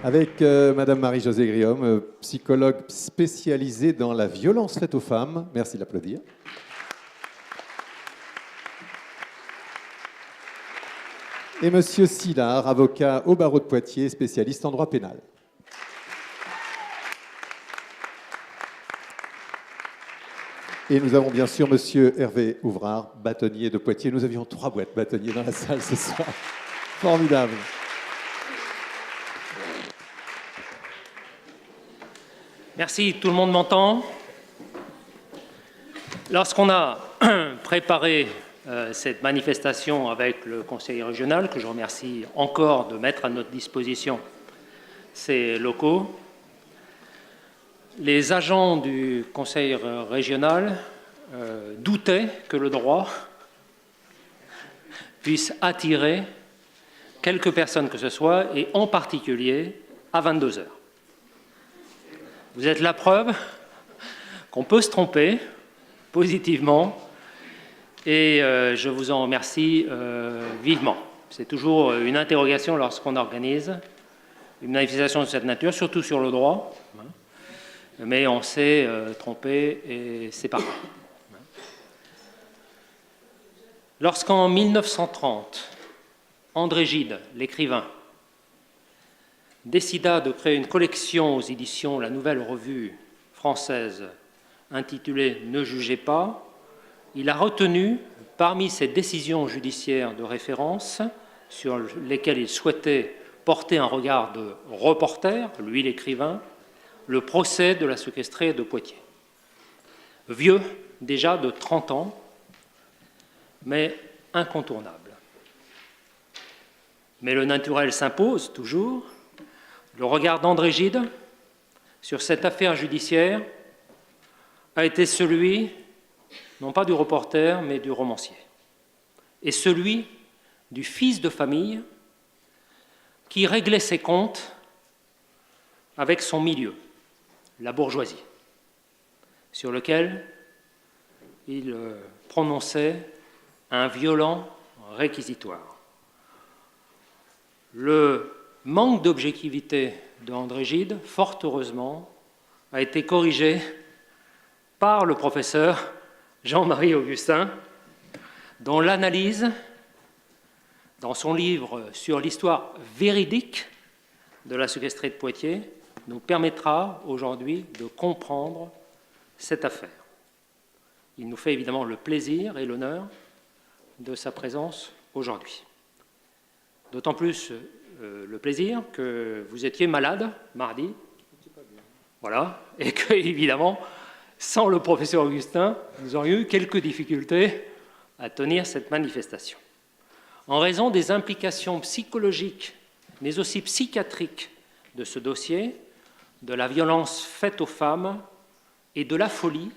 avec Madame Marie-Josée Griomme, psychologue spécialisée dans la violence faite aux femmes. Merci de l'applaudir. Et Monsieur Sillard, avocat au barreau de Poitiers, spécialiste en droit pénal. Et nous avons bien sûr Monsieur Hervé Ouvrard, bâtonnier de Poitiers. Nous avions 3 boîtes bâtonniers dans la salle ce soir. Formidable. Merci, tout le monde m'entend. Lorsqu'on a préparé cette manifestation avec le conseil régional, que je remercie encore de mettre à notre disposition ces locaux, les agents du conseil régional doutaient que le droit puisse attirer quelques personnes que ce soit, et en particulier à 22 heures. Vous êtes la preuve qu'on peut se tromper positivement, et je vous en remercie vivement. C'est toujours une interrogation lorsqu'on organise une manifestation de cette nature, surtout sur le droit, mais on s'est trompé et c'est pas grave. Lorsqu'en 1930, André Gide, l'écrivain, décida de créer une collection aux éditions La Nouvelle Revue française intitulée « Ne jugez pas », il a retenu, parmi ses décisions judiciaires de référence, sur lesquelles il souhaitait porter un regard de reporter, lui l'écrivain, le procès de la séquestrée de Poitiers. Vieux, déjà de 30 ans, mais incontournable. Mais le naturel s'impose toujours. Le regard d'André Gide sur cette affaire judiciaire a été celui, non pas du reporter, mais du romancier, et celui du fils de famille qui réglait ses comptes avec son milieu, la bourgeoisie, sur lequel il prononçait un violent réquisitoire. Le manque d'objectivité de André Gide, fort heureusement, a été corrigé par le professeur Jean-Marie Augustin, dont l'analyse, dans son livre sur l'histoire véridique de la séquestrée de Poitiers, nous permettra aujourd'hui de comprendre cette affaire. Il nous fait évidemment le plaisir et l'honneur de sa présence aujourd'hui. D'autant plus le plaisir que vous étiez malade mardi, voilà, et que, évidemment, sans le professeur Augustin, nous aurions eu quelques difficultés à tenir cette manifestation. En raison des implications psychologiques, mais aussi psychiatriques de ce dossier, de la violence faite aux femmes et de la folie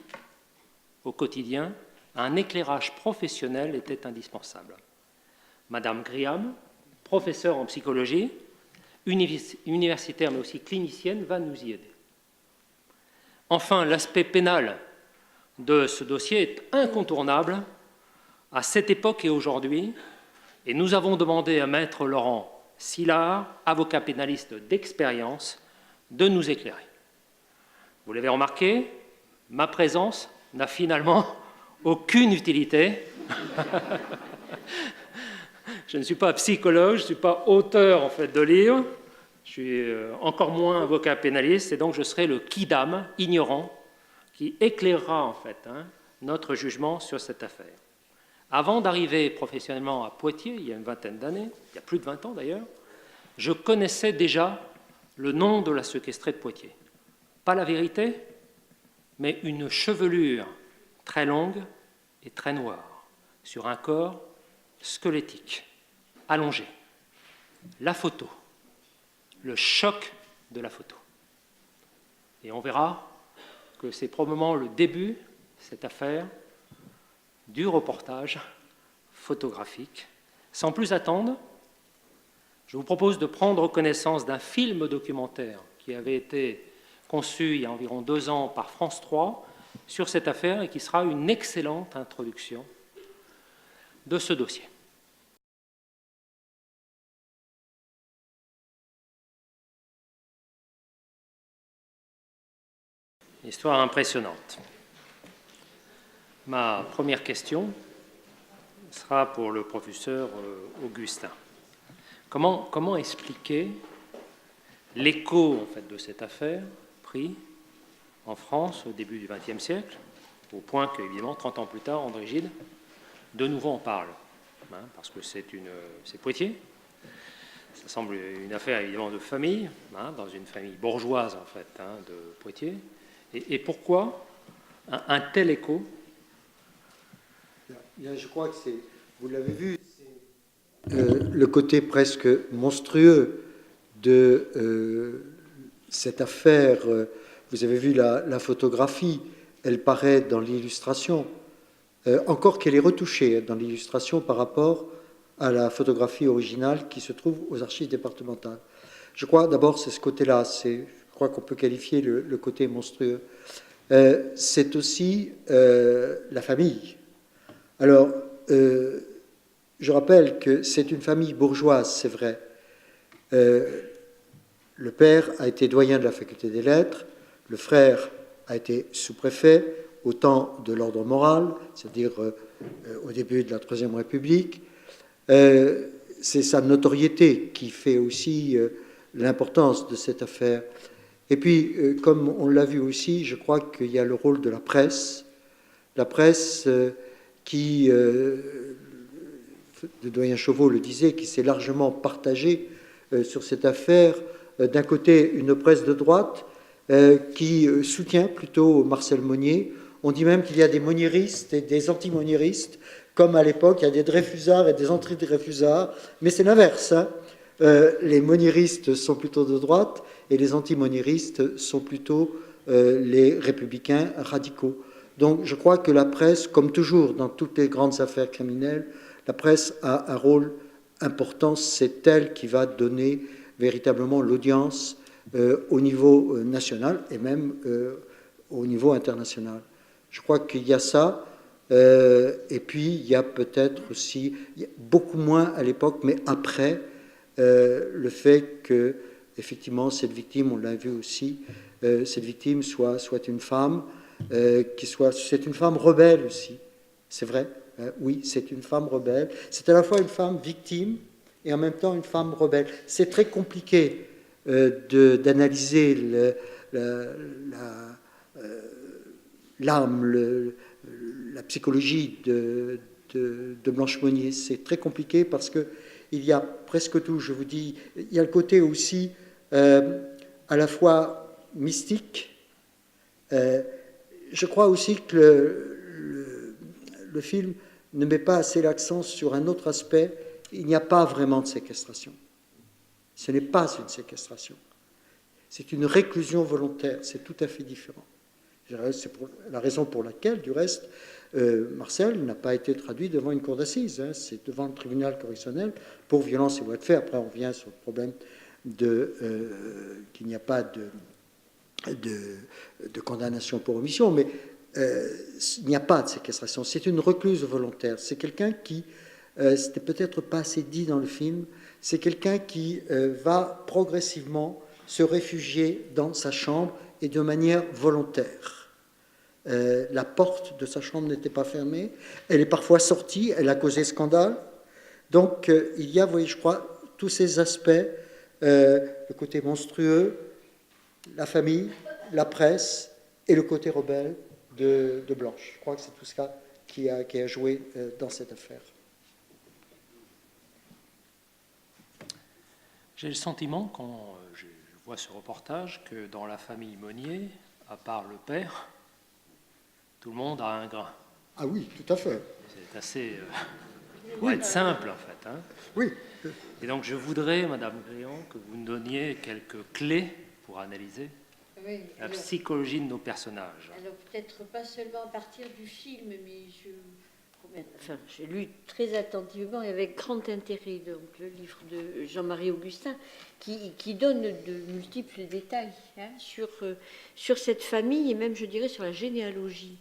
au quotidien, un éclairage professionnel était indispensable. Madame Griomme, professeure en psychologie, universitaire mais aussi clinicienne, va nous y aider. Enfin, l'aspect pénal de ce dossier est incontournable à cette époque et aujourd'hui, et nous avons demandé à Maître Laurent Sillard, avocat pénaliste d'expérience, de nous éclairer. Vous l'avez remarqué, ma présence n'a finalement aucune utilité. Je ne suis pas psychologue, je ne suis pas auteur en fait, de livres, je suis encore moins avocat pénaliste, et donc je serai le quidam ignorant qui éclairera en fait, notre jugement sur cette affaire. Avant d'arriver professionnellement à Poitiers, il y a une vingtaine d'années, il y a plus de 20 ans d'ailleurs, je connaissais déjà le nom de la séquestrée de Poitiers. Pas la vérité, mais une chevelure très longue et très noire sur un corps squelettique, allongé. La photo, le choc de la photo. Et on verra que c'est probablement le début, cette affaire, du reportage photographique. Sans plus attendre, je vous propose de prendre connaissance d'un film documentaire qui avait été conçu il y a environ 2 ans par France 3 sur cette affaire et qui sera une excellente introduction de ce dossier. Histoire impressionnante. Ma première question sera pour le professeur Augustin. Comment expliquer l'écho en fait, de cette affaire pris en France au début du XXe siècle, au point qu'évidemment, 30 ans plus tard, André Gide de nouveau en parle, hein, parce que c'est Poitiers. Ça semble une affaire évidemment de famille, hein, dans une famille bourgeoise en fait, hein, de Poitiers. Et pourquoi un tel écho? Je crois que c'est, vous l'avez vu, le côté presque monstrueux de cette affaire. Vous avez vu la photographie, elle paraît dans l'illustration, encore qu'elle est retouchée dans l'illustration par rapport à la photographie originale qui se trouve aux archives départementales. Je crois d'abord c'est ce côté-là, je crois qu'on peut qualifier le côté monstrueux. C'est aussi la famille. Alors, je rappelle que c'est une famille bourgeoise, c'est vrai. Le père a été doyen de la faculté des lettres, le frère a été sous-préfet au temps de l'ordre moral, c'est-à-dire au début de la Troisième République. C'est sa notoriété qui fait aussi l'importance de cette affaire. Et puis, comme on l'a vu aussi, je crois qu'il y a le rôle de la presse qui, le doyen Chauveau le disait, qui s'est largement partagé sur cette affaire. D'un côté, une presse de droite qui soutient plutôt Marcel Monnier. On dit même qu'il y a des monnieristes et des anti-monnieristes, comme à l'époque, il y a des Dreyfusards et des anti-Dreyfusards, mais c'est l'inverse. Hein. Les monnieristes sont plutôt de droite et les anti-monnieristes sont plutôt les républicains radicaux. Donc je crois que la presse, comme toujours dans toutes les grandes affaires criminelles, la presse a un rôle important, c'est elle qui va donner véritablement l'audience au niveau national et même au niveau international. Je crois qu'il y a ça, et puis il y a peut-être aussi, beaucoup moins à l'époque, mais après, le fait que, effectivement, cette victime, on l'a vu aussi, cette victime soit une femme, c'est une femme rebelle aussi, c'est vrai, oui, c'est une femme rebelle, c'est à la fois une femme victime et en même temps une femme rebelle. C'est très compliqué d'analyser l'âme, la psychologie de Blanche Monnier. C'est très compliqué parce qu'il y a presque tout, je vous dis, il y a le côté aussi à la fois mystique. Je crois aussi que le film ne met pas assez l'accent sur un autre aspect. Il n'y a pas vraiment de séquestration. Ce n'est pas une séquestration. C'est une réclusion volontaire. C'est tout à fait différent. C'est la raison pour laquelle, du reste, Marcel n'a pas été traduit devant une cour d'assises. Hein. C'est devant le tribunal correctionnel pour violence et voies de fait. Après, on revient sur le problème qu'il n'y a pas de condamnation pour omission, mais il n'y a pas de séquestration. C'est une recluse volontaire. C'est quelqu'un qui, c'était peut-être pas assez dit dans le film, c'est quelqu'un qui va progressivement se réfugier dans sa chambre et de manière volontaire. La porte de sa chambre n'était pas fermée, elle est parfois sortie, elle a causé scandale. Donc il y a, vous voyez, je crois, tous ces aspects, le côté monstrueux, la famille, la presse et le côté rebelle de Blanche. Je crois que c'est tout ça qui a joué dans cette affaire. J'ai le sentiment, quand je vois ce reportage, que dans la famille Monnier, à part le père, tout le monde a un grain. Ah oui, tout à fait. C'est assez... pour être simple, en fait. Hein. Oui. Et donc, je voudrais, Madame Gréan, que vous nous donniez quelques clés pour analyser la psychologie de nos personnages. Alors, peut-être pas seulement à partir du film, mais j'ai lu très attentivement et avec grand intérêt donc, le livre de Jean-Marie Augustin qui donne de multiples détails hein, sur cette famille et même, je dirais, sur la généalogie.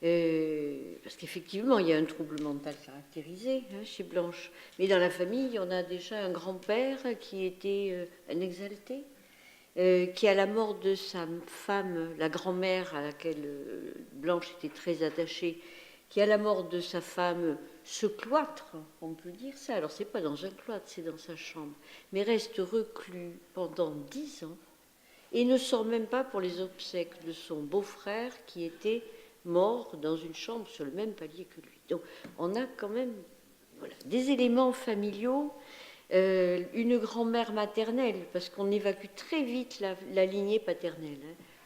Parce qu'effectivement, il y a un trouble mental caractérisé hein, chez Blanche. Mais dans la famille, on a déjà un grand-père qui était un exalté. qui, à la mort de sa femme, la grand-mère à laquelle Blanche était très attachée, qui, à la mort de sa femme, se cloître, on peut dire ça. Alors, c'est pas dans un cloître, c'est dans sa chambre, mais reste reclus pendant 10 ans et ne sort même pas pour les obsèques de son beau-frère qui était mort dans une chambre sur le même palier que lui. Donc, on a quand même des éléments familiaux. Une grand-mère maternelle, parce qu'on évacue très vite la lignée paternelle.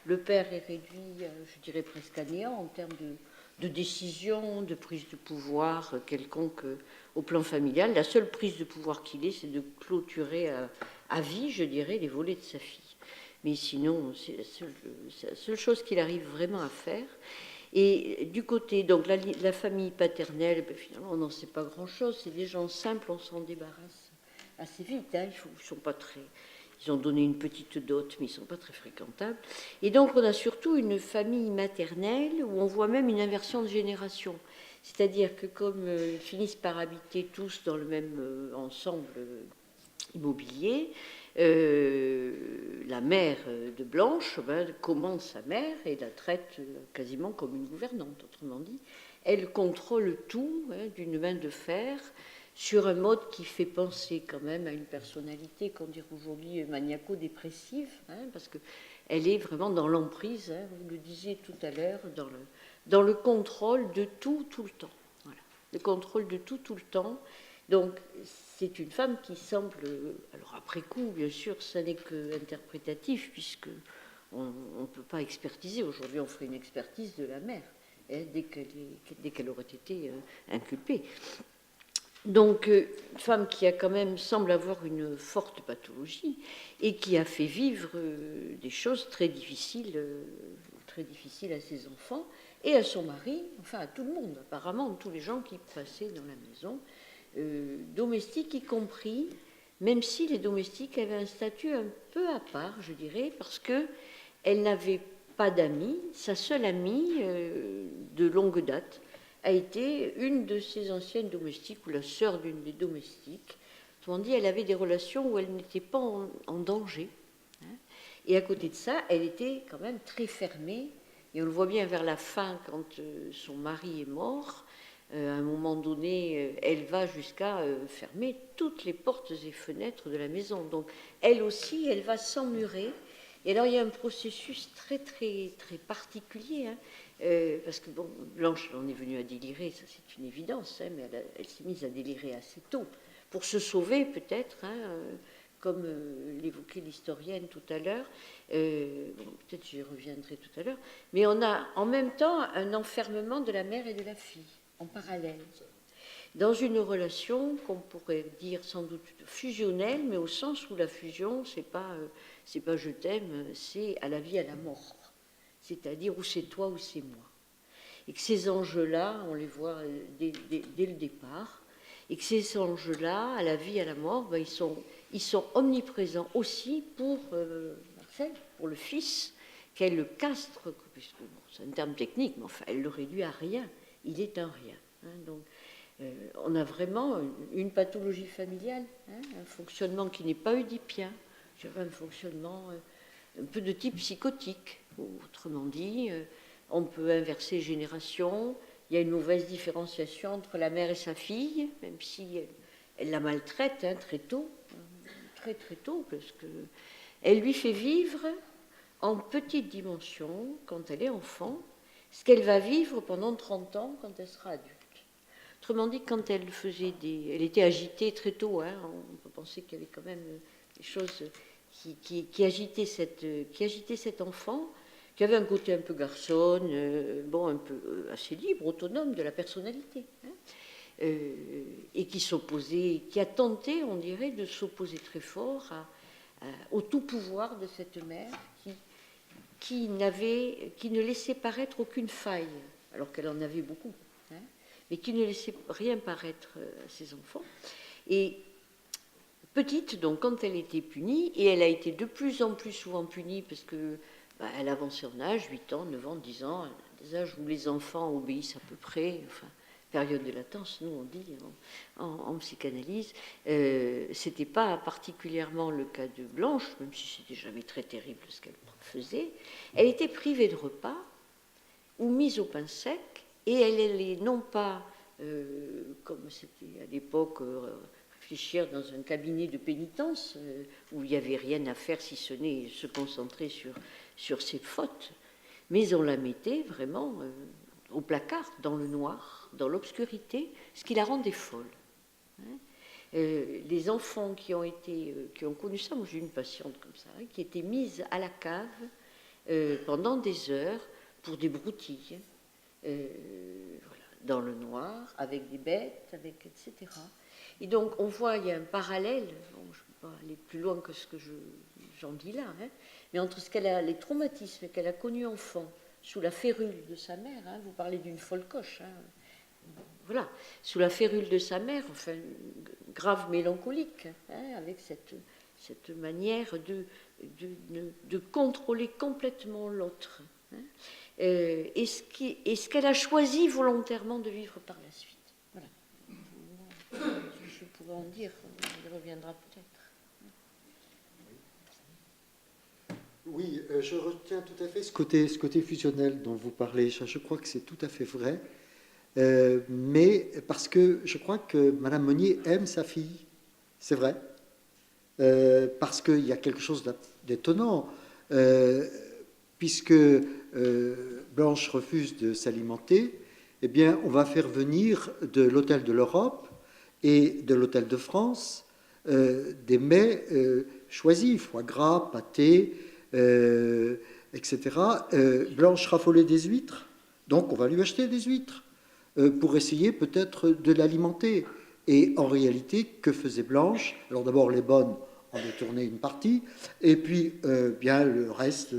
Le père est réduit, je dirais, presque à néant en termes de décision, de prise de pouvoir quelconque au plan familial. La seule prise de pouvoir qu'il ait, c'est de clôturer à vie, je dirais, les volets de sa fille. Mais sinon, c'est la seule chose qu'il arrive vraiment à faire. Et du côté, donc la famille paternelle, finalement, on n'en sait pas grand-chose. C'est des gens simples, on s'en débarrasse assez vite. Ils ont donné une petite dot, mais ils ne sont pas très fréquentables. Et donc, on a surtout une famille maternelle où on voit même une inversion de génération. C'est-à-dire que comme ils finissent par habiter tous dans le même ensemble immobilier, la mère de Blanche commande sa mère et la traite quasiment comme une gouvernante. Autrement dit, elle contrôle tout d'une main de fer, sur un mode qui fait penser quand même à une personnalité qu'on dirait aujourd'hui maniaco-dépressive, parce qu'elle est vraiment dans l'emprise, vous le disiez tout à l'heure, dans le contrôle de tout le temps. Voilà. Le contrôle de tout le temps. Donc, c'est une femme qui semble, alors après coup, bien sûr, ça n'est que interprétatif, puisque on ne peut pas expertiser. Aujourd'hui, on ferait une expertise de la mère, dès qu'elle aurait été inculpée. Donc, une femme qui a quand même semble avoir une forte pathologie et qui a fait vivre des choses très difficiles à ses enfants et à son mari, enfin à tout le monde, apparemment, tous les gens qui passaient dans la maison, domestiques y compris, même si les domestiques avaient un statut un peu à part, je dirais, parce qu'elle n'avait pas d'amis. Sa seule amie de longue date a été une de ses anciennes domestiques, ou la sœur d'une des domestiques. Autrement dit, elle avait des relations où elle n'était pas en danger. Et à côté de ça, elle était quand même très fermée. Et on le voit bien vers la fin, quand son mari est mort. À un moment donné, elle va jusqu'à fermer toutes les portes et fenêtres de la maison. Donc, elle aussi, elle va s'emmurer. Et alors, il y a un processus très, très, très particulier, parce que, bon, Blanche en est venue à délirer, ça c'est une évidence, mais elle s'est mise à délirer assez tôt, pour se sauver peut-être, comme l'évoquait l'historienne tout à l'heure, peut-être j'y reviendrai tout à l'heure, mais on a en même temps un enfermement de la mère et de la fille, en parallèle, dans une relation qu'on pourrait dire sans doute fusionnelle, mais au sens où la fusion, c'est pas je t'aime, c'est à la vie, à la mort. C'est-à-dire où c'est toi ou c'est moi. Et que ces enjeux-là, on les voit dès le départ, et que ces enjeux-là, à la vie, à la mort, ils sont omniprésents aussi pour Marcel, pour le fils, qu'elle castre, puisque bon, c'est un terme technique, mais enfin, elle le réduit à rien. Il est un rien. Donc, on a vraiment une pathologie familiale, un fonctionnement qui n'est pas oedipien, un fonctionnement un peu de type psychotique. Autrement dit, on peut inverser les générations. Il y a une mauvaise différenciation entre la mère et sa fille, même si elle la maltraite très tôt, très très tôt, parce qu'elle lui fait vivre en petite dimension, quand elle est enfant, ce qu'elle va vivre pendant 30 ans quand elle sera adulte. Autrement dit, quand elle elle était agitée très tôt, on peut penser qu'il y avait quand même des choses qui agitaient cet enfant, qui avait un côté un peu garçonne, un peu assez libre, autonome de la personnalité, et qui a tenté, on dirait, de s'opposer très fort au tout pouvoir de cette mère qui ne laissait paraître aucune faille, alors qu'elle en avait beaucoup, mais qui ne laissait rien paraître à ses enfants. Et petite, donc, quand elle était punie, et elle a été de plus en plus souvent punie, parce que elle avançait en âge, 8 ans, 9 ans, 10 ans, des âges où les enfants obéissent à peu près, enfin, période de latence, nous on dit en psychanalyse, c'était pas particulièrement le cas de Blanche, même si c'était jamais très terrible ce qu'elle faisait. Elle était privée de repas ou mise au pain sec, et elle allait non pas, comme c'était à l'époque, réfléchir dans un cabinet de pénitence, où il n'y avait rien à faire si ce n'est se concentrer sur ses fautes, mais on la mettait vraiment au placard, dans le noir, dans l'obscurité, ce qui la rendait folle. Les enfants qui ont connu ça, moi j'ai une patiente comme ça, qui était mise à la cave pendant des heures pour des broutilles, voilà, dans le noir, avec des bêtes, etc. Et donc on voit, il y a un parallèle, bon, je ne peux pas aller plus loin que ce que j'en dis là, mais entre les traumatismes qu'elle a connus enfant, sous la férule de sa mère, vous parlez d'une folle coche, voilà, sous la férule de sa mère, enfin, grave mélancolique, avec cette manière de contrôler complètement l'autre. Et ce qu'elle a choisi volontairement de vivre par la suite. Voilà. Je pourrais en dire, il reviendra peut-être. Oui, je retiens tout à fait ce côté fusionnel dont vous parlez. Je crois que c'est tout à fait vrai. Mais parce que je crois que Madame Monnier aime sa fille, c'est vrai. Parce qu'il y a quelque chose d'étonnant. Puisque Blanche refuse de s'alimenter, eh bien, on va faire venir de l'Hôtel de l'Europe et de l'Hôtel de France des mets choisis, foie gras, pâté, etc. Blanche raffolait des huîtres, donc on va lui acheter des huîtres pour essayer peut-être de l'alimenter. Et en réalité, que faisait Blanche? Alors d'abord, les bonnes en détourner une partie, et puis bien le reste,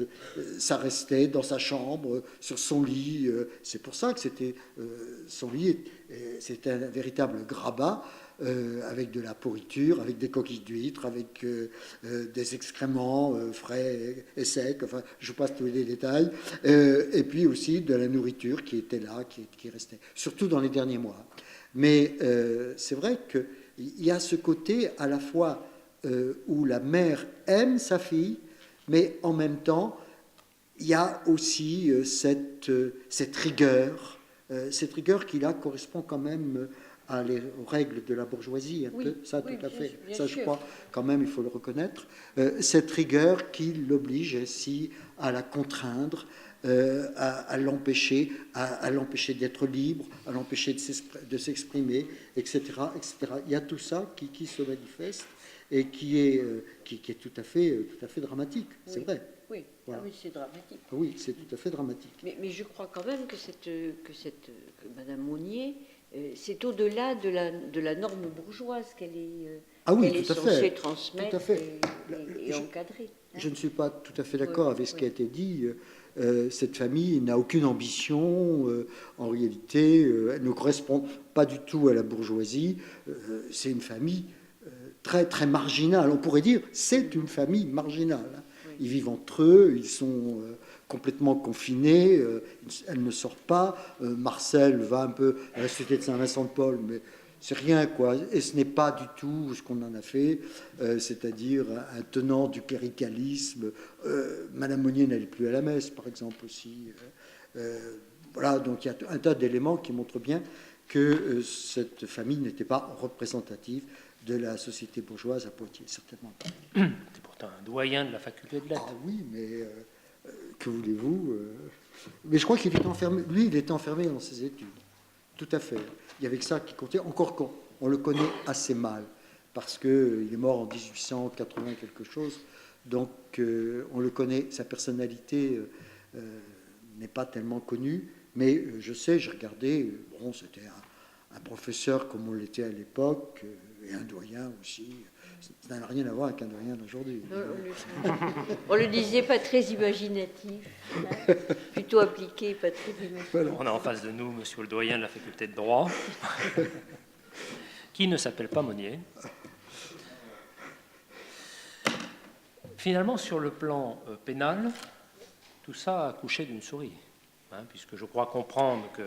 ça restait dans sa chambre, sur son lit. C'est pour ça que c'était son lit, c'était un véritable grabat avec de la pourriture, avec des coquilles d'huîtres, avec des excréments frais et secs. Enfin, je passe tous les détails. Et puis aussi de la nourriture qui était là, qui restait, surtout dans les derniers mois. Mais c'est vrai qu'il y a ce côté à la fois où la mère aime sa fille, mais en même temps, il y a aussi cette rigueur qui là correspond quand même aux règles de la bourgeoisie, un peu, ça tout à fait, ça je crois quand même, il faut le reconnaître, cette rigueur qui l'oblige ainsi à la contraindre, à l'empêcher d'être libre, à l'empêcher de s'exprimer, etc., etc. Il y a tout ça qui se manifeste et qui est tout à fait dramatique, c'est vrai. Oui, Voilà. Ah oui, c'est dramatique. Oui, c'est tout à fait dramatique. Mais je crois quand même que Madame Monnier, c'est au-delà de la norme bourgeoise qu'elle est censée transmettre et encadrer. Je ne suis pas tout à fait d'accord avec ce qui a été dit. Cette famille n'a aucune ambition. En réalité, elle ne correspond pas du tout à la bourgeoisie. C'est une famille très, très marginale. On pourrait dire c'est une famille marginale. Ils vivent entre eux, ils sont complètement confinés, elle ne sort pas. Marcel va un peu à la Société de Saint-Vincent-de-Paul, mais c'est rien, quoi. Et ce n'est pas du tout ce qu'on en a fait, c'est-à-dire un tenant du cléricalisme. Madame Monnier n'allait plus à la messe, par exemple, aussi. Voilà, donc il y a un tas d'éléments qui montrent bien que cette famille n'était pas représentative de la société bourgeoise à Poitiers, certainement pas. C'est pourtant un doyen de la faculté de lettres. Ah oui, mais que voulez-vous Mais je crois qu'il était enfermé. Lui, il était enfermé dans ses études. Tout à fait. Il y avait que ça qui comptait. Encore qu'on le connaît assez mal, parce qu'il est mort en 1880 quelque chose. Donc, on le connaît. Sa personnalité n'est pas tellement connue. Mais je sais, j'ai regardé. Bon, c'était un professeur comme on l'était à l'époque, et un doyen aussi. Ça n'a rien à voir avec un doyen d'aujourd'hui. On le disait pas très imaginatif, plutôt appliqué, pas très imaginatif. Voilà. On a en face de nous monsieur le doyen de la faculté de droit, qui ne s'appelle pas Monnier. Finalement, sur le plan pénal, tout ça a accouché d'une souris, puisque je crois comprendre que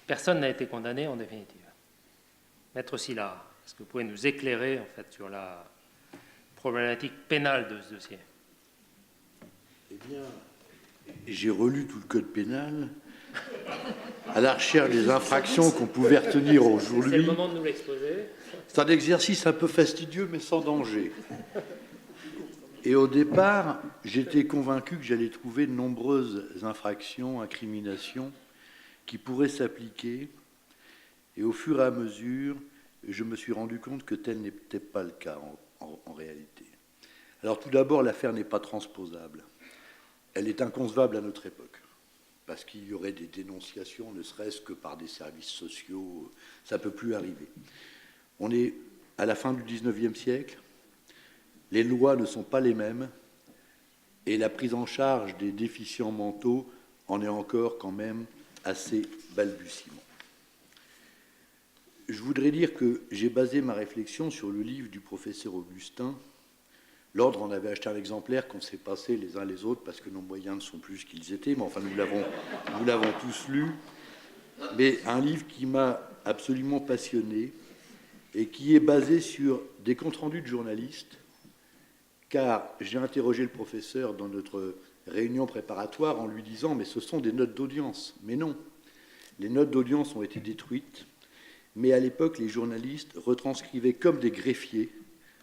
personne n'a été condamné en définitive. Maître Sylla, est-ce que vous pouvez nous éclairer en fait sur la problématique pénale de ce dossier? Eh bien, j'ai relu tout le code pénal à la recherche des infractions qu'on pouvait retenir aujourd'hui. C'est le moment de nous l'exposer. C'est un exercice un peu fastidieux, mais sans danger. Et au départ, j'étais convaincu que j'allais trouver de nombreuses infractions, incriminations qui pourraient s'appliquer. Et au fur et à mesure, je me suis rendu compte que tel n'était pas le cas en réalité. Alors tout d'abord, l'affaire n'est pas transposable. Elle est inconcevable à notre époque, parce qu'il y aurait des dénonciations, ne serait-ce que par des services sociaux, ça ne peut plus arriver. On est à la fin du XIXe siècle, les lois ne sont pas les mêmes, et la prise en charge des déficients mentaux en est encore quand même assez balbutiement. Je voudrais dire que j'ai basé ma réflexion sur le livre du professeur Augustin. L'Ordre en avait acheté un exemplaire qu'on s'est passé les uns les autres parce que nos moyens ne sont plus ce qu'ils étaient, mais enfin nous l'avons tous lu. Mais un livre qui m'a absolument passionné et qui est basé sur des comptes rendus de journalistes, car j'ai interrogé le professeur dans notre réunion préparatoire en lui disant « mais ce sont des notes d'audience ». Mais non, les notes d'audience ont été détruites, mais à l'époque, les journalistes retranscrivaient comme des greffiers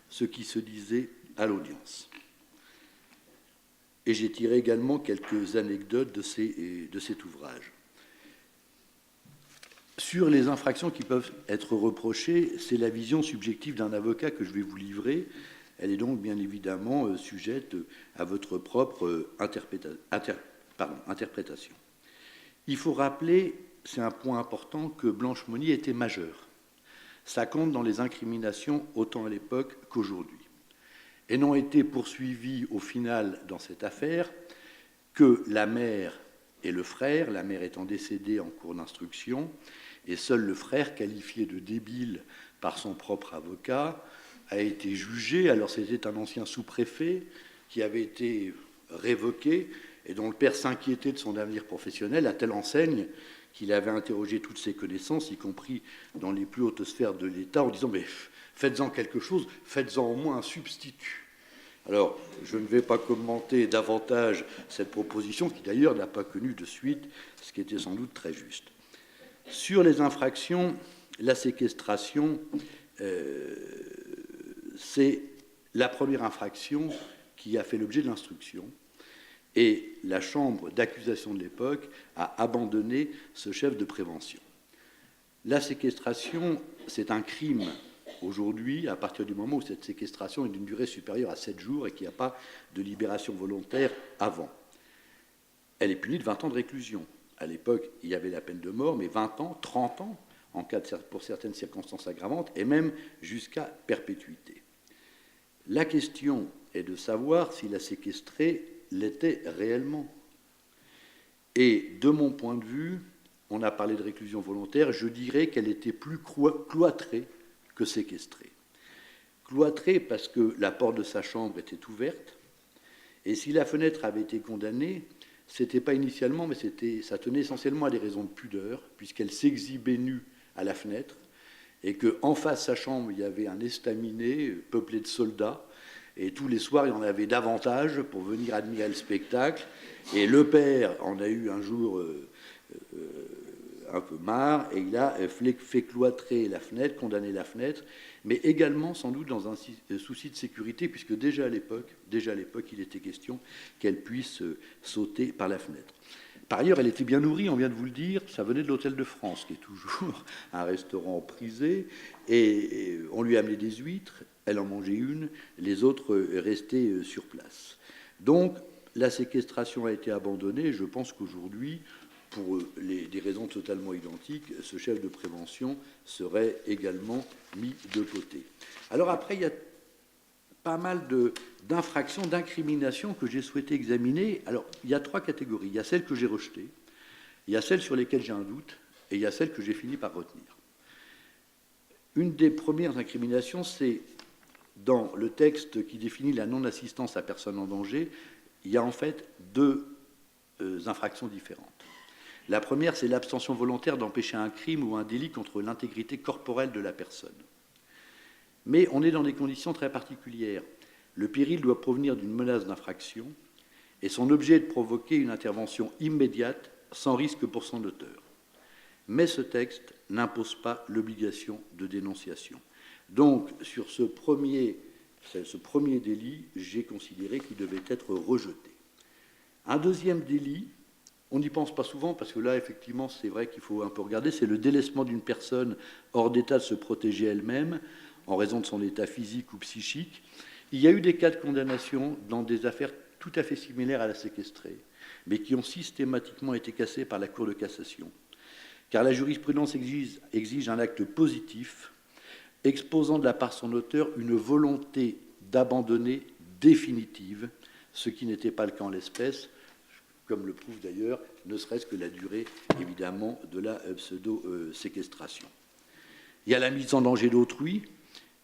ce qui se disait à l'audience. Et j'ai tiré également quelques anecdotes de cet ouvrage. Sur les infractions qui peuvent être reprochées, c'est la vision subjective d'un avocat que je vais vous livrer. Elle est donc bien évidemment sujette à votre propre interprétation. Il faut rappeler, c'est un point important, que Blanche Monnier était majeure. Ça compte dans les incriminations autant à l'époque qu'aujourd'hui. Et n'ont été poursuivis au final dans cette affaire que la mère et le frère, la mère étant décédée en cours d'instruction, et seul le frère, qualifié de débile par son propre avocat, a été jugé. Alors c'était un ancien sous-préfet qui avait été révoqué et dont le père s'inquiétait de son avenir professionnel, à telle enseigne qu'il avait interrogé toutes ses connaissances, y compris dans les plus hautes sphères de l'État, en disant « mais faites-en quelque chose, faites-en au moins un substitut ». Alors, je ne vais pas commenter davantage cette proposition, qui d'ailleurs n'a pas connu de suite, ce qui était sans doute très juste. Sur les infractions, la séquestration, c'est la première infraction qui a fait l'objet de l'instruction. Et la chambre d'accusation de l'époque a abandonné ce chef de prévention. La séquestration, c'est un crime aujourd'hui, à partir du moment où cette séquestration est d'une durée supérieure à 7 jours et qu'il n'y a pas de libération volontaire avant. Elle est punie de 20 ans de réclusion. À l'époque, il y avait la peine de mort, mais 20 ans, 30 ans, en cas pour certaines circonstances aggravantes, et même jusqu'à perpétuité. La question est de savoir si la séquestrée l'était réellement. Et de mon point de vue, on a parlé de réclusion volontaire, je dirais qu'elle était plus cloîtrée que séquestrée. Cloîtrée parce que la porte de sa chambre était ouverte, et si la fenêtre avait été condamnée, c'était pas initialement, mais ça tenait essentiellement à des raisons de pudeur, puisqu'elle s'exhibait nue à la fenêtre, et qu'en face de sa chambre, il y avait un estaminet peuplé de soldats, et tous les soirs, il y en avait davantage pour venir admirer le spectacle. Et le père en a eu un jour un peu marre, et il a fait cloîtrer la fenêtre, condamné la fenêtre, mais également sans doute dans un souci de sécurité, puisque déjà à l'époque, il était question qu'elle puisse sauter par la fenêtre. Par ailleurs, elle était bien nourrie, on vient de vous le dire, ça venait de l'Hôtel de France, qui est toujours un restaurant prisé, et on lui amenait des huîtres, elle en mangeait une, les autres restaient sur place. Donc, la séquestration a été abandonnée, et je pense qu'aujourd'hui, pour des raisons totalement identiques, ce chef de prévention serait également mis de côté. Alors après, il y a pas mal d'infractions, d'incriminations que j'ai souhaité examiner. Alors, il y a 3 catégories. Il y a celles que j'ai rejetées, il y a celles sur lesquelles j'ai un doute, et il y a celles que j'ai fini par retenir. Une des premières incriminations, c'est dans le texte qui définit la non-assistance à personne en danger, il y a en fait 2 infractions différentes. La première, c'est l'abstention volontaire d'empêcher un crime ou un délit contre l'intégrité corporelle de la personne. Mais on est dans des conditions très particulières. Le péril doit provenir d'une menace d'infraction et son objet est de provoquer une intervention immédiate sans risque pour son auteur. Mais ce texte n'impose pas l'obligation de dénonciation. Donc, sur ce premier délit, j'ai considéré qu'il devait être rejeté. Un deuxième délit, on n'y pense pas souvent, parce que là, effectivement, c'est vrai qu'il faut un peu regarder, c'est le délaissement d'une personne hors d'état de se protéger elle-même, en raison de son état physique ou psychique. Il y a eu des cas de condamnation dans des affaires tout à fait similaires à la séquestrée, mais qui ont systématiquement été cassés par la Cour de cassation. Car la jurisprudence exige un acte positif, exposant de la part de son auteur une volonté d'abandonner définitive, ce qui n'était pas le cas en l'espèce, comme le prouve d'ailleurs, ne serait-ce que la durée, évidemment, de la pseudo-séquestration. Il y a la mise en danger d'autrui,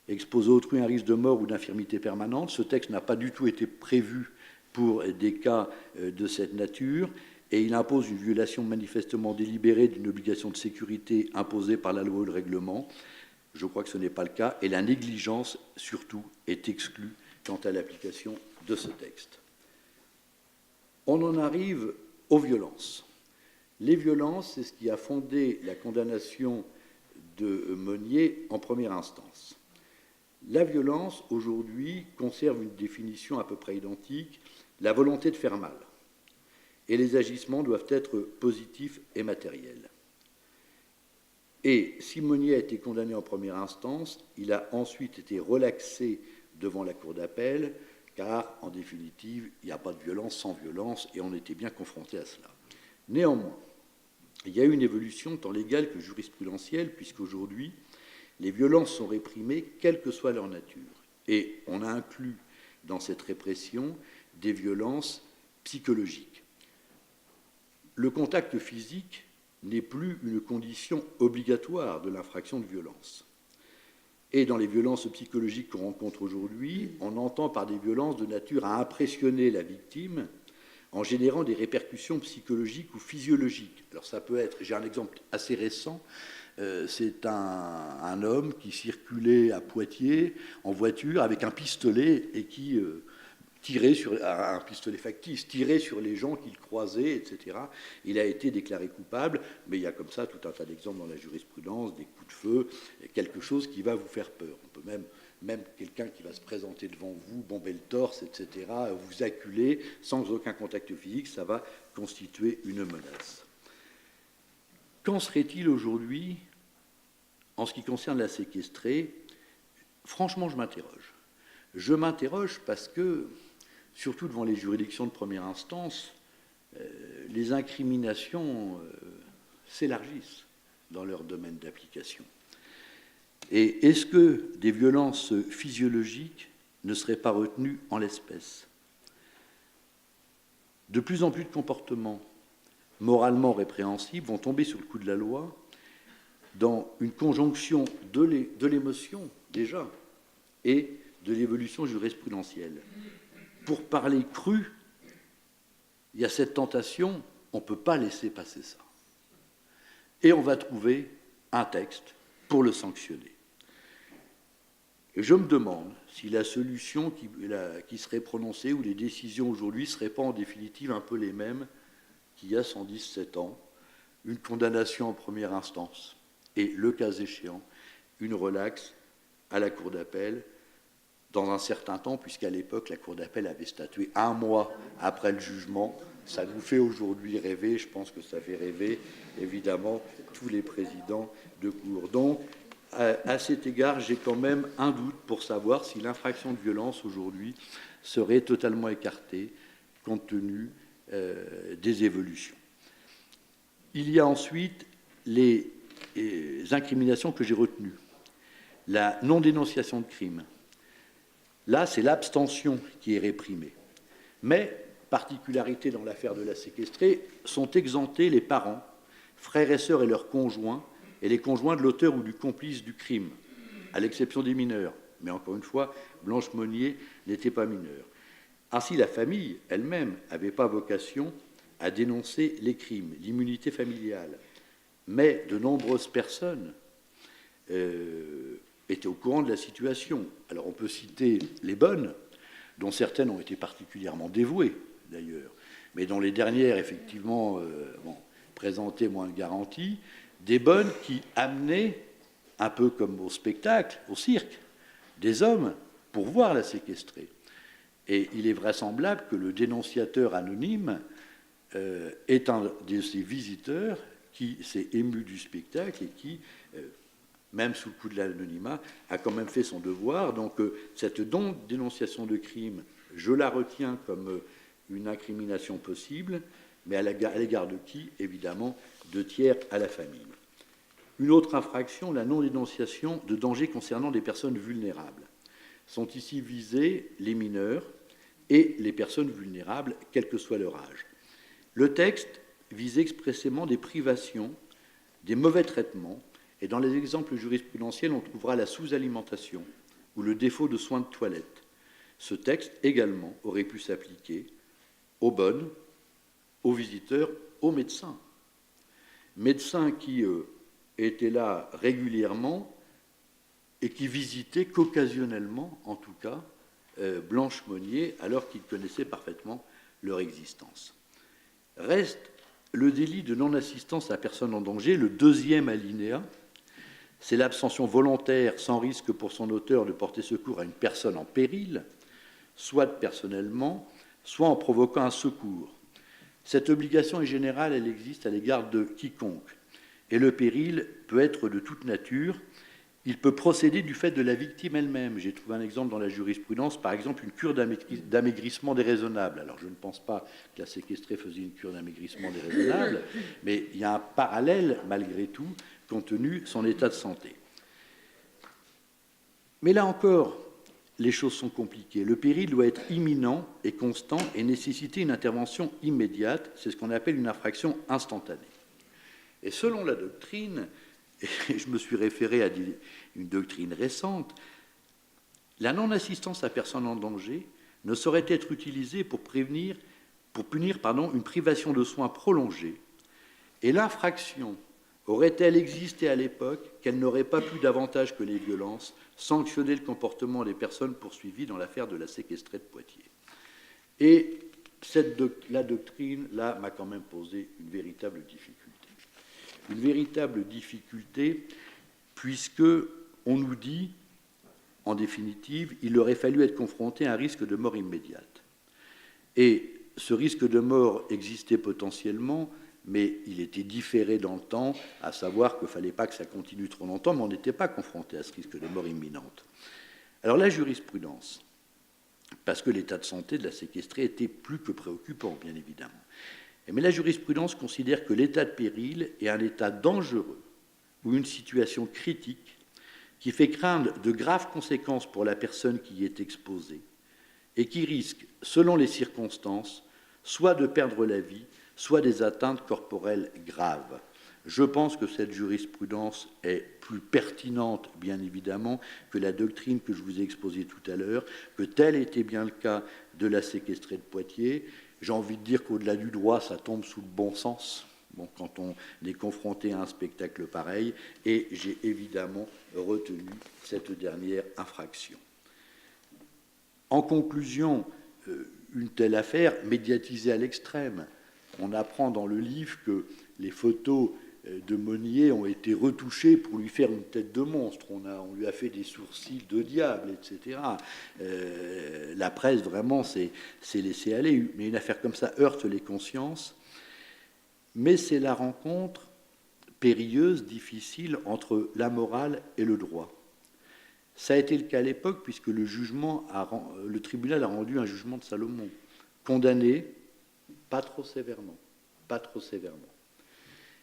exposer autrui à un risque de mort ou d'infirmité permanente. Ce texte n'a pas du tout été prévu pour des cas de cette nature, et il impose une violation manifestement délibérée d'une obligation de sécurité imposée par la loi ou le règlement. Je crois que ce n'est pas le cas, et la négligence, surtout, est exclue quant à l'application de ce texte. On en arrive aux violences. Les violences, c'est ce qui a fondé la condamnation de Monnier en première instance. La violence, aujourd'hui, conserve une définition à peu près identique, la volonté de faire mal. Et les agissements doivent être positifs et matériels. Et si Monnier a été condamné en première instance, il a ensuite été relaxé devant la Cour d'appel, car, en définitive, il n'y a pas de violence sans violence, et on était bien confronté à cela. Néanmoins, il y a eu une évolution tant légale que jurisprudentielle, puisqu'aujourd'hui, les violences sont réprimées, quelle que soit leur nature. Et on a inclus dans cette répression des violences psychologiques. Le contact physique n'est plus une condition obligatoire de l'infraction de violence. Et dans les violences psychologiques qu'on rencontre aujourd'hui, on entend par des violences de nature à impressionner la victime en générant des répercussions psychologiques ou physiologiques. Alors ça peut être, j'ai un exemple assez récent, c'est un homme qui circulait à Poitiers en voiture avec un pistolet et qui tirait sur un pistolet factice, tirait sur les gens qu'il croisait, etc. Il a été déclaré coupable, mais il y a comme ça tout un tas d'exemples dans la jurisprudence, des coups de feu, quelque chose qui va vous faire peur. On peut même quelqu'un qui va se présenter devant vous, bomber le torse, etc., vous acculer sans aucun contact physique, ça va constituer une menace. Qu'en serait-il aujourd'hui en ce qui concerne la séquestrée? Franchement, je m'interroge. Je m'interroge parce que, surtout devant les juridictions de première instance, les incriminations s'élargissent dans leur domaine d'application. Et est-ce que des violences physiologiques ne seraient pas retenues en l'espèce? De plus en plus de comportements moralement répréhensibles vont tomber sous le coup de la loi dans une conjonction de l'émotion, déjà, et de l'évolution jurisprudentielle. Pour parler cru, il y a cette tentation, on ne peut pas laisser passer ça. Et on va trouver un texte pour le sanctionner. Et je me demande si la solution qui serait prononcée ou les décisions aujourd'hui ne seraient pas en définitive un peu les mêmes qu'il y a 117 ans, une condamnation en première instance et, le cas échéant, une relaxe à la Cour d'appel dans un certain temps, puisqu'à l'époque, la Cour d'appel avait statué 1 mois après le jugement. Ça nous fait aujourd'hui rêver, je pense que ça fait rêver, évidemment, tous les présidents de cour. Donc, à cet égard, j'ai quand même un doute pour savoir si l'infraction de violence aujourd'hui serait totalement écartée compte tenu des évolutions. Il y a ensuite les incriminations que j'ai retenues. La non-dénonciation de crime. Là, c'est l'abstention qui est réprimée. Mais, particularité dans l'affaire de la séquestrée, sont exemptés les parents, frères et sœurs et leurs conjoints, et les conjoints de l'auteur ou du complice du crime, à l'exception des mineurs. Mais encore une fois, Blanche Monnier n'était pas mineure. Ainsi, la famille elle-même n'avait pas vocation à dénoncer les crimes, l'immunité familiale. Mais de nombreuses personnes étaient au courant de la situation. Alors on peut citer les bonnes, dont certaines ont été particulièrement dévouées d'ailleurs, mais dont les dernières, effectivement, présentaient moins de garanties, des bonnes qui amenaient, un peu comme au spectacle, au cirque, des hommes pour voir la séquestrée. Et il est vraisemblable que le dénonciateur anonyme est un de ces visiteurs qui s'est ému du spectacle et qui, même sous le coup de l'anonymat, a quand même fait son devoir. Donc cette dénonciation de crime, je la retiens comme une incrimination possible, mais à l'égard de qui, évidemment, de tiers à la famille. Une autre infraction, la non-dénonciation de dangers concernant des personnes vulnérables. Sont ici visés les mineurs et les personnes vulnérables, quel que soit leur âge. Le texte vise expressément des privations, des mauvais traitements, et dans les exemples jurisprudentiels, on trouvera la sous-alimentation ou le défaut de soins de toilette. Ce texte également aurait pu s'appliquer aux bonnes, aux visiteurs, aux médecins. Médecins qui étaient là régulièrement et qui visitaient qu'occasionnellement, en tout cas, Blanche Monnier, alors qu'ils connaissaient parfaitement leur existence. Reste le délit de non-assistance à personne en danger, le deuxième alinéa. C'est l'abstention volontaire sans risque pour son auteur de porter secours à une personne en péril, soit personnellement, soit en provoquant un secours. Cette obligation est générale, elle existe à l'égard de quiconque. Et le péril peut être de toute nature. Il peut procéder du fait de la victime elle-même. J'ai trouvé un exemple dans la jurisprudence, par exemple une cure d'amaigrissement déraisonnable. Alors je ne pense pas que la séquestrée faisait une cure d'amaigrissement déraisonnable, mais il y a un parallèle malgré tout, compte tenu de son état de santé. Mais là encore, les choses sont compliquées. Le péril doit être imminent et constant et nécessiter une intervention immédiate. C'est ce qu'on appelle une infraction instantanée. Et selon la doctrine, et je me suis référé à une doctrine récente, la non-assistance à personne en danger ne saurait être utilisée pour punir une privation de soins prolongée, et l'infraction aurait-elle existé à l'époque qu'elle n'aurait pas pu davantage que les violences sanctionner le comportement des personnes poursuivies dans l'affaire de la séquestrée de Poitiers. Et la doctrine, là, m'a quand même posé une véritable difficulté. Une véritable difficulté, puisque on nous dit, en définitive, il aurait fallu être confronté à un risque de mort immédiate. Et ce risque de mort existait potentiellement, mais il était différé dans le temps, à savoir qu'il ne fallait pas que ça continue trop longtemps, mais on n'était pas confronté à ce risque de mort imminente. Alors la jurisprudence, parce que l'état de santé de la séquestrée était plus que préoccupant, bien évidemment. Mais la jurisprudence considère que l'état de péril est un état dangereux ou une situation critique qui fait craindre de graves conséquences pour la personne qui y est exposée et qui risque, selon les circonstances, soit de perdre la vie, soit des atteintes corporelles graves. Je pense que cette jurisprudence est plus pertinente, bien évidemment, que la doctrine que je vous ai exposée tout à l'heure, que tel était bien le cas de la séquestrée de Poitiers. J'ai envie de dire qu'au-delà du droit, ça tombe sous le bon sens, quand on est confronté à un spectacle pareil, et j'ai évidemment retenu cette dernière infraction. En conclusion, une telle affaire médiatisée à l'extrême. On apprend dans le livre que les photos de Monnier ont été retouchées pour lui faire une tête de monstre. On lui a fait des sourcils de diable, etc. La presse, vraiment, s'est laissée aller. Mais une affaire comme ça heurte les consciences. Mais c'est la rencontre périlleuse, difficile, entre la morale et le droit. Ça a été le cas à l'époque, puisque le tribunal a rendu un jugement de Salomon, condamné, pas trop sévèrement.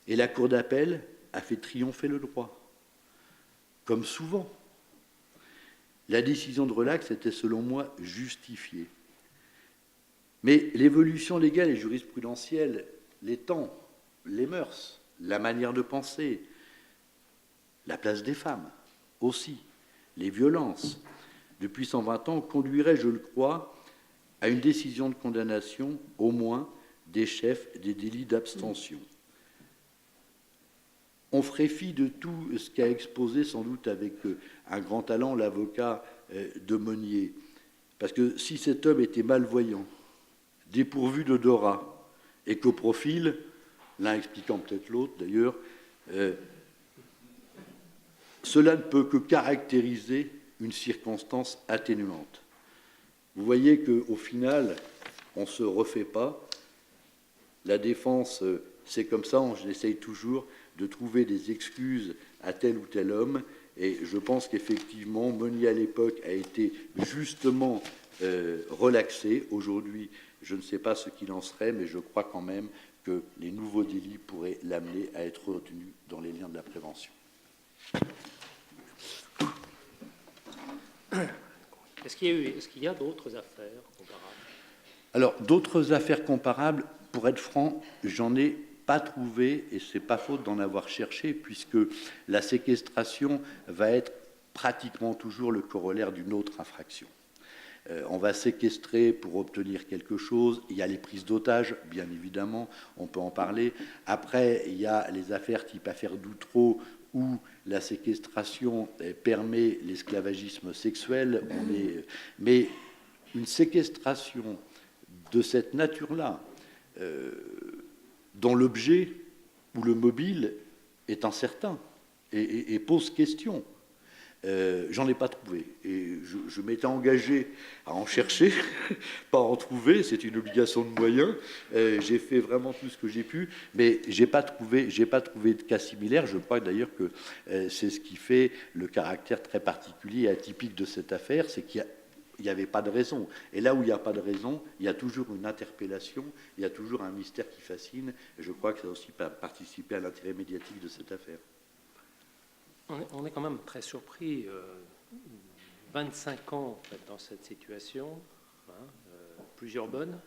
Et la cour d'appel a fait triompher le droit, comme souvent. La décision de relax était, selon moi, justifiée. Mais l'évolution légale et jurisprudentielle, les temps, les mœurs, la manière de penser, la place des femmes aussi, les violences, depuis 120 ans, conduiraient, je le crois, à une décision de condamnation, au moins, des chefs des délits d'abstention. On ferait fi de tout ce qu'a exposé sans doute avec un grand talent l'avocat de Monnier. Parce que si cet homme était malvoyant, dépourvu d'odorat et qu'au profil, l'un expliquant peut-être l'autre d'ailleurs, cela ne peut que caractériser une circonstance atténuante. Vous voyez qu'au final, on ne se refait pas. La défense, c'est comme ça, on essaye toujours de trouver des excuses à tel ou tel homme, et je pense qu'effectivement, Monnier à l'époque a été justement relaxé. Aujourd'hui, je ne sais pas ce qu'il en serait, mais je crois quand même que les nouveaux délits pourraient l'amener à être retenu dans les liens de la prévention. Est-ce qu'il y a d'autres affaires comparables? Alors, d'autres affaires comparables, pour être franc, j'en ai pas trouvé, et c'est pas faute d'en avoir cherché, puisque la séquestration va être pratiquement toujours le corollaire d'une autre infraction. On va séquestrer pour obtenir quelque chose. Il y a les prises d'otages, bien évidemment, on peut en parler. Après, il y a les affaires type affaire d'Outreau, où la séquestration permet l'esclavagisme sexuel. Mais une séquestration de cette nature-là, dont l'objet ou le mobile est incertain et pose question. J'en ai pas trouvé. Et je m'étais engagé à en chercher, pas à en trouver, c'est une obligation de moyens. J'ai fait vraiment tout ce que j'ai pu, mais j'ai pas trouvé de cas similaires. Je crois d'ailleurs que c'est ce qui fait le caractère très particulier et atypique de cette affaire, c'est qu'il n'y avait pas de raison. Et là où il n'y a pas de raison, il y a toujours une interpellation, il y a toujours un mystère qui fascine. Et je crois que ça a aussi participé à l'intérêt médiatique de cette affaire. On est quand même très surpris, 25 ans en fait, dans cette situation, hein, plusieurs bonnes,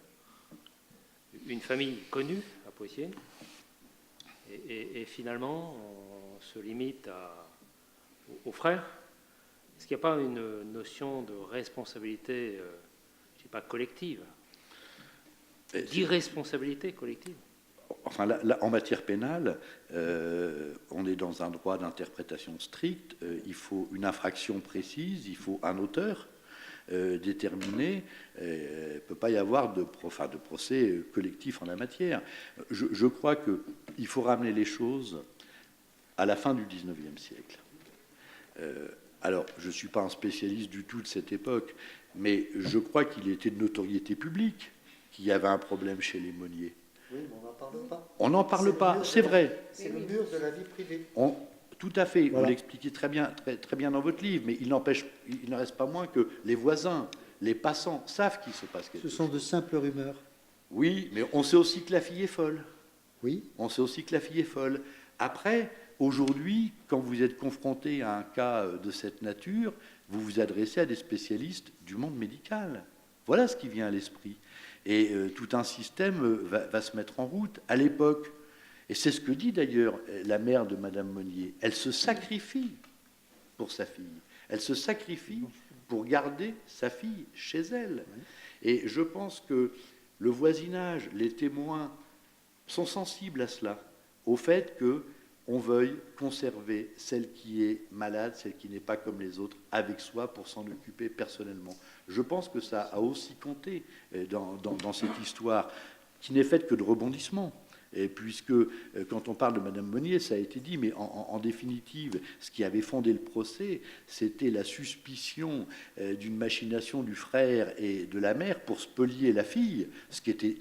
une famille connue à Poitiers, et finalement on se limite aux frères. Est-ce qu'il n'y a pas une notion de responsabilité, je ne dis pas collective, d'irresponsabilité collective? Enfin, là, en matière pénale, on est dans un droit d'interprétation stricte. Il faut une infraction précise, il faut un auteur déterminé. Il ne peut pas y avoir de procès collectif en la matière. Je crois qu'il faut ramener les choses à la fin du XIXe siècle. Alors, je ne suis pas un spécialiste du tout de cette époque, mais je crois qu'il était de notoriété publique qu'il y avait un problème chez les Monnier. Oui, mais on n'en parle pas. On n'en parle pas, c'est vrai. C'est le mur de la vie privée. Tout à fait, Voilà. vous l'expliquez très bien dans votre livre, mais il ne reste pas moins que les voisins, les passants savent qu'il se passe quelque chose. Ce sont de simples rumeurs. Oui, mais on sait aussi que la fille est folle. Oui. On sait aussi que la fille est folle. Après, aujourd'hui, quand vous êtes confronté à un cas de cette nature, vous vous adressez à des spécialistes du monde médical. Voilà ce qui vient à l'esprit. Et tout un système va se mettre en route. À l'époque, et c'est ce que dit d'ailleurs la mère de Madame Monnier, elle se sacrifie pour sa fille. Elle se sacrifie pour garder sa fille chez elle. Et je pense que le voisinage, les témoins sont sensibles à cela, au fait qu'on veuille conserver celle qui est malade, celle qui n'est pas comme les autres, avec soi pour s'en occuper personnellement. Je pense que ça a aussi compté dans cette histoire, qui n'est faite que de rebondissements. Et puisque, quand on parle de Madame Monnier, ça a été dit, mais en définitive, ce qui avait fondé le procès, c'était la suspicion d'une machination du frère et de la mère pour spolier la fille, ce qui était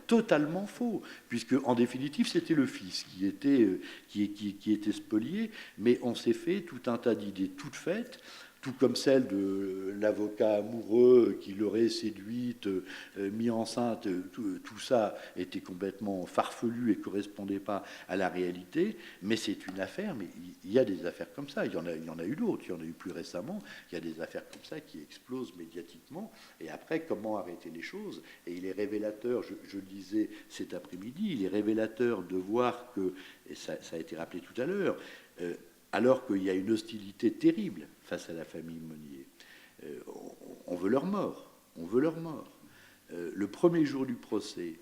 totalement faux, puisque, en définitive, c'était le fils qui était spolié, mais on s'est fait tout un tas d'idées toutes faites, tout comme celle de l'avocat amoureux qui l'aurait séduite, mis enceinte, tout ça était complètement farfelu et ne correspondait pas à la réalité, mais c'est une affaire, mais il y a des affaires comme ça, il y en a eu d'autres, il y en a eu plus récemment, il y a des affaires comme ça qui explosent médiatiquement, et après, comment arrêter les choses? Et il est révélateur, je le disais cet après-midi, il est révélateur de voir que, et ça a été rappelé tout à l'heure, alors qu'il y a une hostilité terrible face à la famille Monnier. On veut leur mort. On veut leur mort. Le premier jour du procès,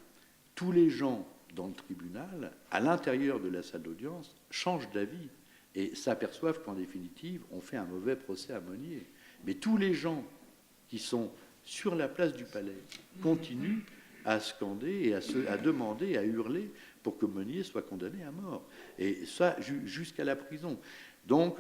tous les gens dans le tribunal, à l'intérieur de la salle d'audience, changent d'avis et s'aperçoivent qu'en définitive, on fait un mauvais procès à Monnier. Mais tous les gens qui sont sur la place du palais continuent à scander et à demander, à hurler pour que Monnier soit condamné à mort. Et ça, jusqu'à la prison. Donc,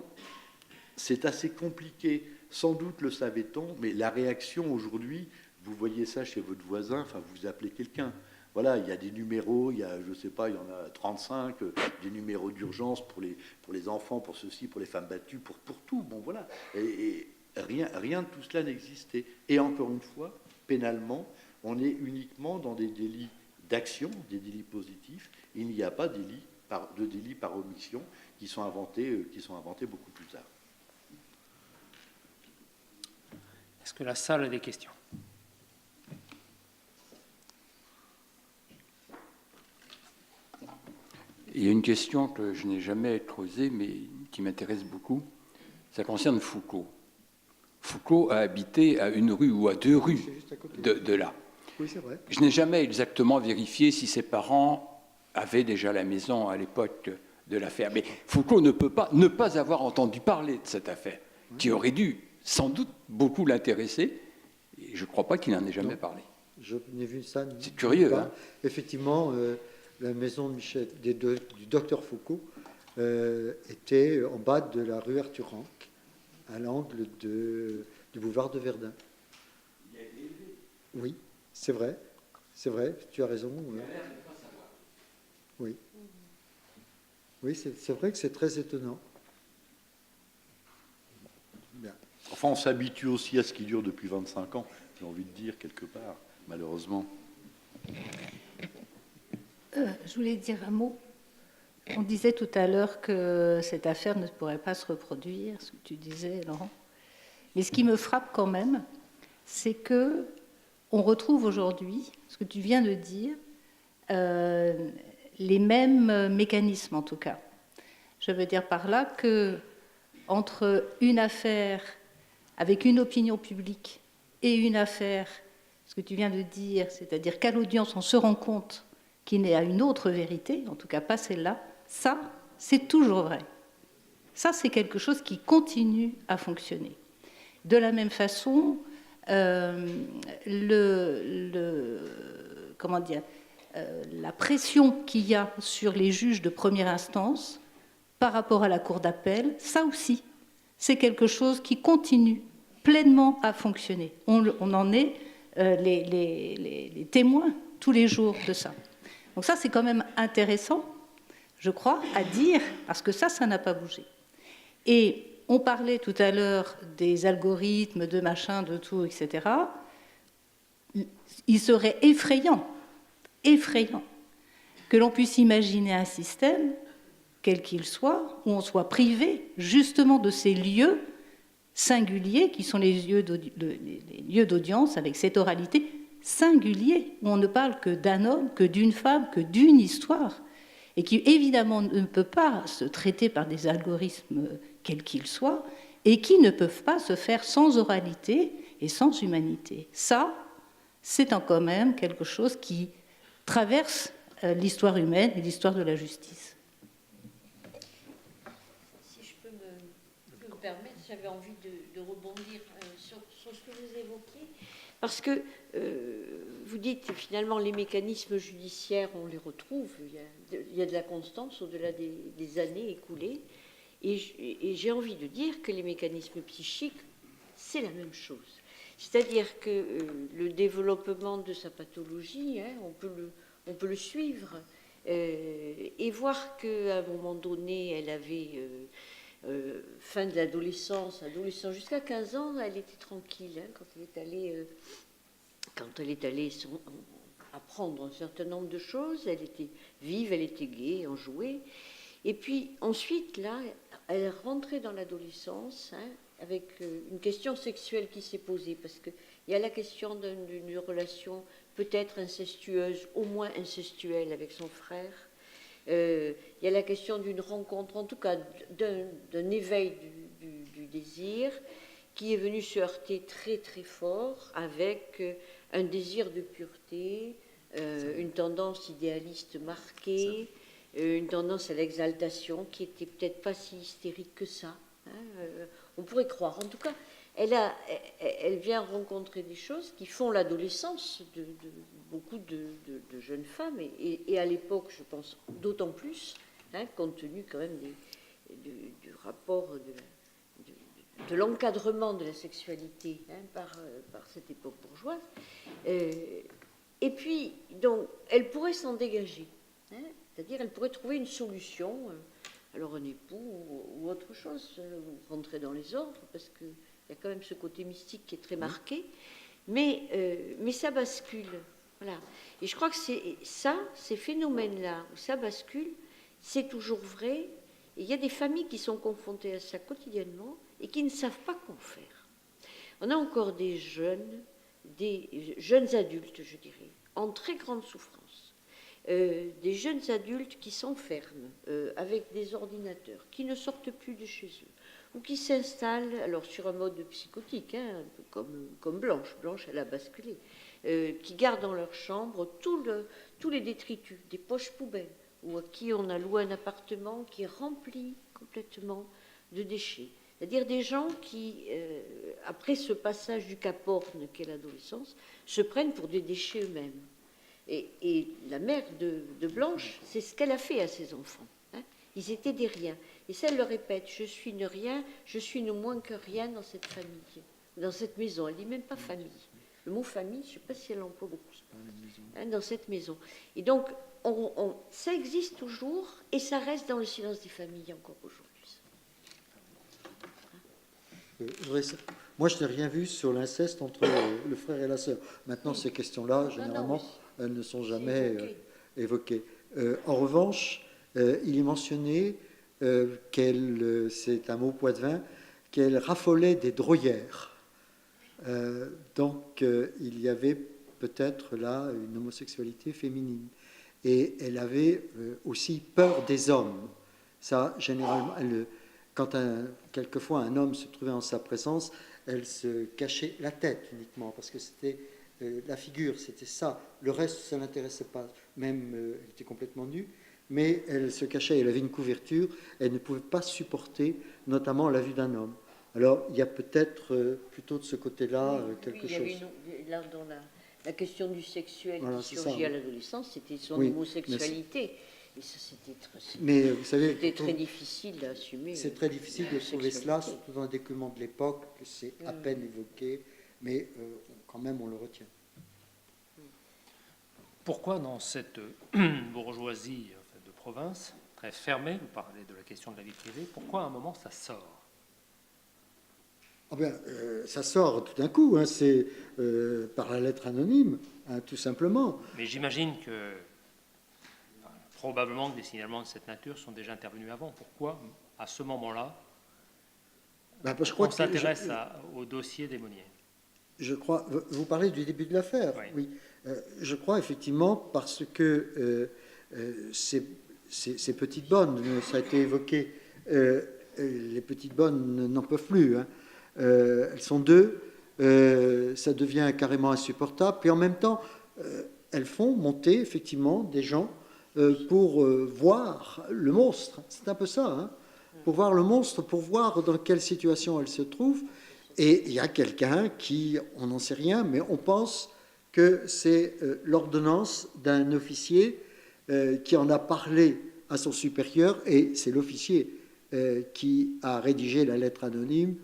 c'est assez compliqué. Sans doute le savait-on, mais la réaction aujourd'hui, vous voyez ça chez votre voisin, enfin, vous appelez quelqu'un. Voilà, il y a des numéros, il y a, je ne sais pas, il y en a 35, des numéros d'urgence pour les enfants, pour ceci, pour les femmes battues, pour tout. Bon, voilà. Et rien de tout cela n'existait. Et encore une fois, pénalement, on est uniquement dans des délits d'action, des délits positifs. Il n'y a pas de délits par omission qui sont inventés beaucoup plus tard. Est-ce que la salle a des questions? Il y a une question que je n'ai jamais creusée, mais qui m'intéresse beaucoup. Ça concerne Foucault. Foucault a habité à une rue ou à 2 rues de là. Oui, c'est vrai. Je n'ai jamais exactement vérifié si ses parents avaient déjà la maison à l'époque de l'affaire. Mais Foucault ne peut pas ne pas avoir entendu parler de cette affaire, qui aurait dû sans doute beaucoup l'intéresser. Et je ne crois pas qu'il n'en ait jamais parlé. Je n'ai vu ça. C'est curieux, hein. Effectivement, la maison du docteur Foucault était en bas de la rue Arthur Ranc, à l'angle du boulevard de Verdun. Oui, c'est vrai, tu as raison. Oui, oui, c'est vrai que c'est très étonnant. Bien. Enfin, on s'habitue aussi à ce qui dure depuis 25 ans, j'ai envie de dire, quelque part, malheureusement. Je voulais dire un mot. On disait tout à l'heure que cette affaire ne pourrait pas se reproduire, ce que tu disais, Laurent. Mais ce qui me frappe quand même, c'est que on retrouve aujourd'hui, ce que tu viens de dire, les mêmes mécanismes en tout cas. Je veux dire par là que entre une affaire avec une opinion publique et une affaire, ce que tu viens de dire, c'est-à-dire qu'à l'audience on se rend compte qu'il n'est à une autre vérité, en tout cas pas celle-là, ça c'est toujours vrai. Ça c'est quelque chose qui continue à fonctionner. De la même façon, la pression qu'il y a sur les juges de première instance par rapport à la cour d'appel, ça aussi, c'est quelque chose qui continue pleinement à fonctionner. On en est les témoins tous les jours de ça. Donc ça, c'est quand même intéressant, je crois, à dire, parce que ça n'a pas bougé. Et on parlait tout à l'heure des algorithmes, de machin, de tout, etc. Il serait effrayant que l'on puisse imaginer un système, quel qu'il soit, où on soit privé justement de ces lieux singuliers qui sont les lieux d'audience avec cette oralité singulier, où on ne parle que d'un homme, que d'une femme, que d'une histoire, et qui évidemment ne peut pas se traiter par des algorithmes quels qu'ils soient, et qui ne peuvent pas se faire sans oralité et sans humanité. Ça, c'est quand même quelque chose qui traverse l'histoire humaine et l'histoire de la justice. Si je peux me permettre, j'avais envie de rebondir sur ce que vous évoquiez, parce que vous dites finalement les mécanismes judiciaires, on les retrouve, il y a de la constance au-delà des années écoulées, et j'ai envie de dire que les mécanismes psychiques, c'est la même chose. C'est-à-dire que le développement de sa pathologie, on peut le suivre et voir qu'à un moment donné, elle avait fin de l'adolescence, adolescence jusqu'à 15 ans, elle était tranquille quand elle est allée apprendre un certain nombre de choses. Elle était vive, elle était gaie, enjouée. Et puis ensuite, là, elle est rentrée dans l'adolescence avec une question sexuelle qui s'est posée, parce qu'il y a la question d'une relation peut-être incestueuse, au moins incestuelle avec son frère. Il y a la question d'une rencontre, en tout cas d'un éveil du désir, qui est venu se heurter très très fort avec un désir de pureté, une tendance idéaliste marquée, une tendance à l'exaltation qui était peut-être pas si hystérique que ça. Hein, on pourrait croire. En tout cas, elle vient rencontrer des choses qui font l'adolescence de beaucoup de jeunes femmes, et à l'époque, je pense, d'autant plus, hein, compte tenu quand même du rapport de l'encadrement de la sexualité, hein, par cette époque bourgeoise. Et puis, donc, elle pourrait s'en dégager, hein, c'est-à-dire elle pourrait trouver une solution, alors un époux ou autre chose, rentrer dans les ordres, parce qu'il y a quand même ce côté mystique qui est très marqué, mais ça bascule. Voilà. Et je crois que ces phénomènes-là, où ça bascule, c'est toujours vrai. Et il y a des familles qui sont confrontées à ça quotidiennement et qui ne savent pas quoi faire. On a encore des jeunes adultes, je dirais, en très grande souffrance. Des jeunes adultes qui s'enferment avec des ordinateurs, qui ne sortent plus de chez eux, ou qui s'installent alors sur un mode psychotique, hein, un peu comme Blanche. Blanche, elle a basculé. Qui gardent dans leur chambre tous les détritus, des poches poubelles, ou à qui on a loué un appartement qui est rempli complètement de déchets. C'est-à-dire des gens qui, après ce passage du Cap Horn qu'est l'adolescence, se prennent pour des déchets eux-mêmes. Et la mère de Blanche, c'est ce qu'elle a fait à ses enfants. Hein. Ils étaient des riens. Et ça, elle le répète, je suis ne rien, je suis ne moins que rien dans cette famille, dans cette maison. Elle ne dit même pas famille. Le mot famille, je ne sais pas si elle l'emploie beaucoup, hein, dans cette maison. Et donc, ça existe toujours, et ça reste dans le silence des familles encore aujourd'hui. Moi, je n'ai rien vu sur l'inceste entre le frère et la sœur. Maintenant, ces questions-là, généralement, elles ne sont jamais évoquées. En revanche, il est mentionné c'est un mot poitevin, qu'elle raffolait des drôlières. Donc, il y avait peut-être là une homosexualité féminine. Et elle avait aussi peur des hommes. Ça, généralement, quand quelquefois un homme se trouvait en sa présence, elle se cachait la tête uniquement, parce que c'était la figure, c'était ça. Le reste, ça ne l'intéressait pas. Même, elle était complètement nue, mais elle se cachait, elle avait une couverture, elle ne pouvait pas supporter notamment la vue d'un homme. Alors, il y a peut-être plutôt de ce côté-là quelque chose. Là, dans la question du sexuel voilà, qui surgit à l'adolescence, c'était son homosexualité. Et ça, c'était très difficile à assumer. C'est très difficile de trouver cela, surtout dans un document de l'époque, que c'est à peine évoqué, mais quand même on le retient. Pourquoi dans cette bourgeoisie de province, très fermée, vous parlez de la question de la vie privée, pourquoi à un moment ça sort ? Oh bien, ça sort tout d'un coup, hein, c'est par la lettre anonyme, hein, tout simplement. Mais j'imagine que probablement que des signalements de cette nature sont déjà intervenus avant. Pourquoi, à ce moment-là, on s'intéresse au dossier des Monnier ? Je crois, vous parlez du début de l'affaire, oui. Je crois effectivement parce que ces petites bonnes, ça a été évoqué, les petites bonnes n'en peuvent plus, hein. Elles sont deux, ça devient carrément insupportable, puis en même temps, elles font monter effectivement des gens pour voir le monstre, c'est un peu ça, hein, pour voir le monstre, pour voir dans quelle situation elle se trouve, et il y a quelqu'un qui, on n'en sait rien, mais on pense que c'est l'ordonnance d'un officier qui en a parlé à son supérieur, et c'est l'officier qui a rédigé la lettre anonyme,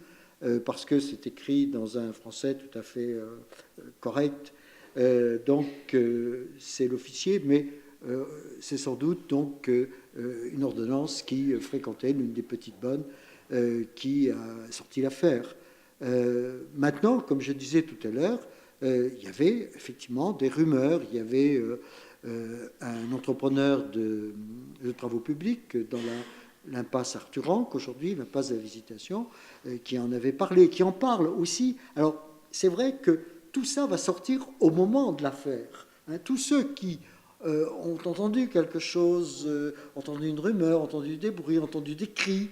parce que c'est écrit dans un français tout à fait correct. Donc c'est l'officier, mais c'est sans doute donc une ordonnance qui fréquentait l'une des petites bonnes qui a sorti l'affaire. Maintenant, comme je disais tout à l'heure, il y avait effectivement des rumeurs. Il y avait un entrepreneur de travaux publics dans l'impasse Arturan, qu'aujourd'hui, l'impasse de la Visitation, qui en avait parlé, qui en parle aussi. Alors, c'est vrai que tout ça va sortir au moment de l'affaire. Hein, tous ceux qui ont entendu quelque chose, entendu une rumeur, entendu des bruits, entendu des cris,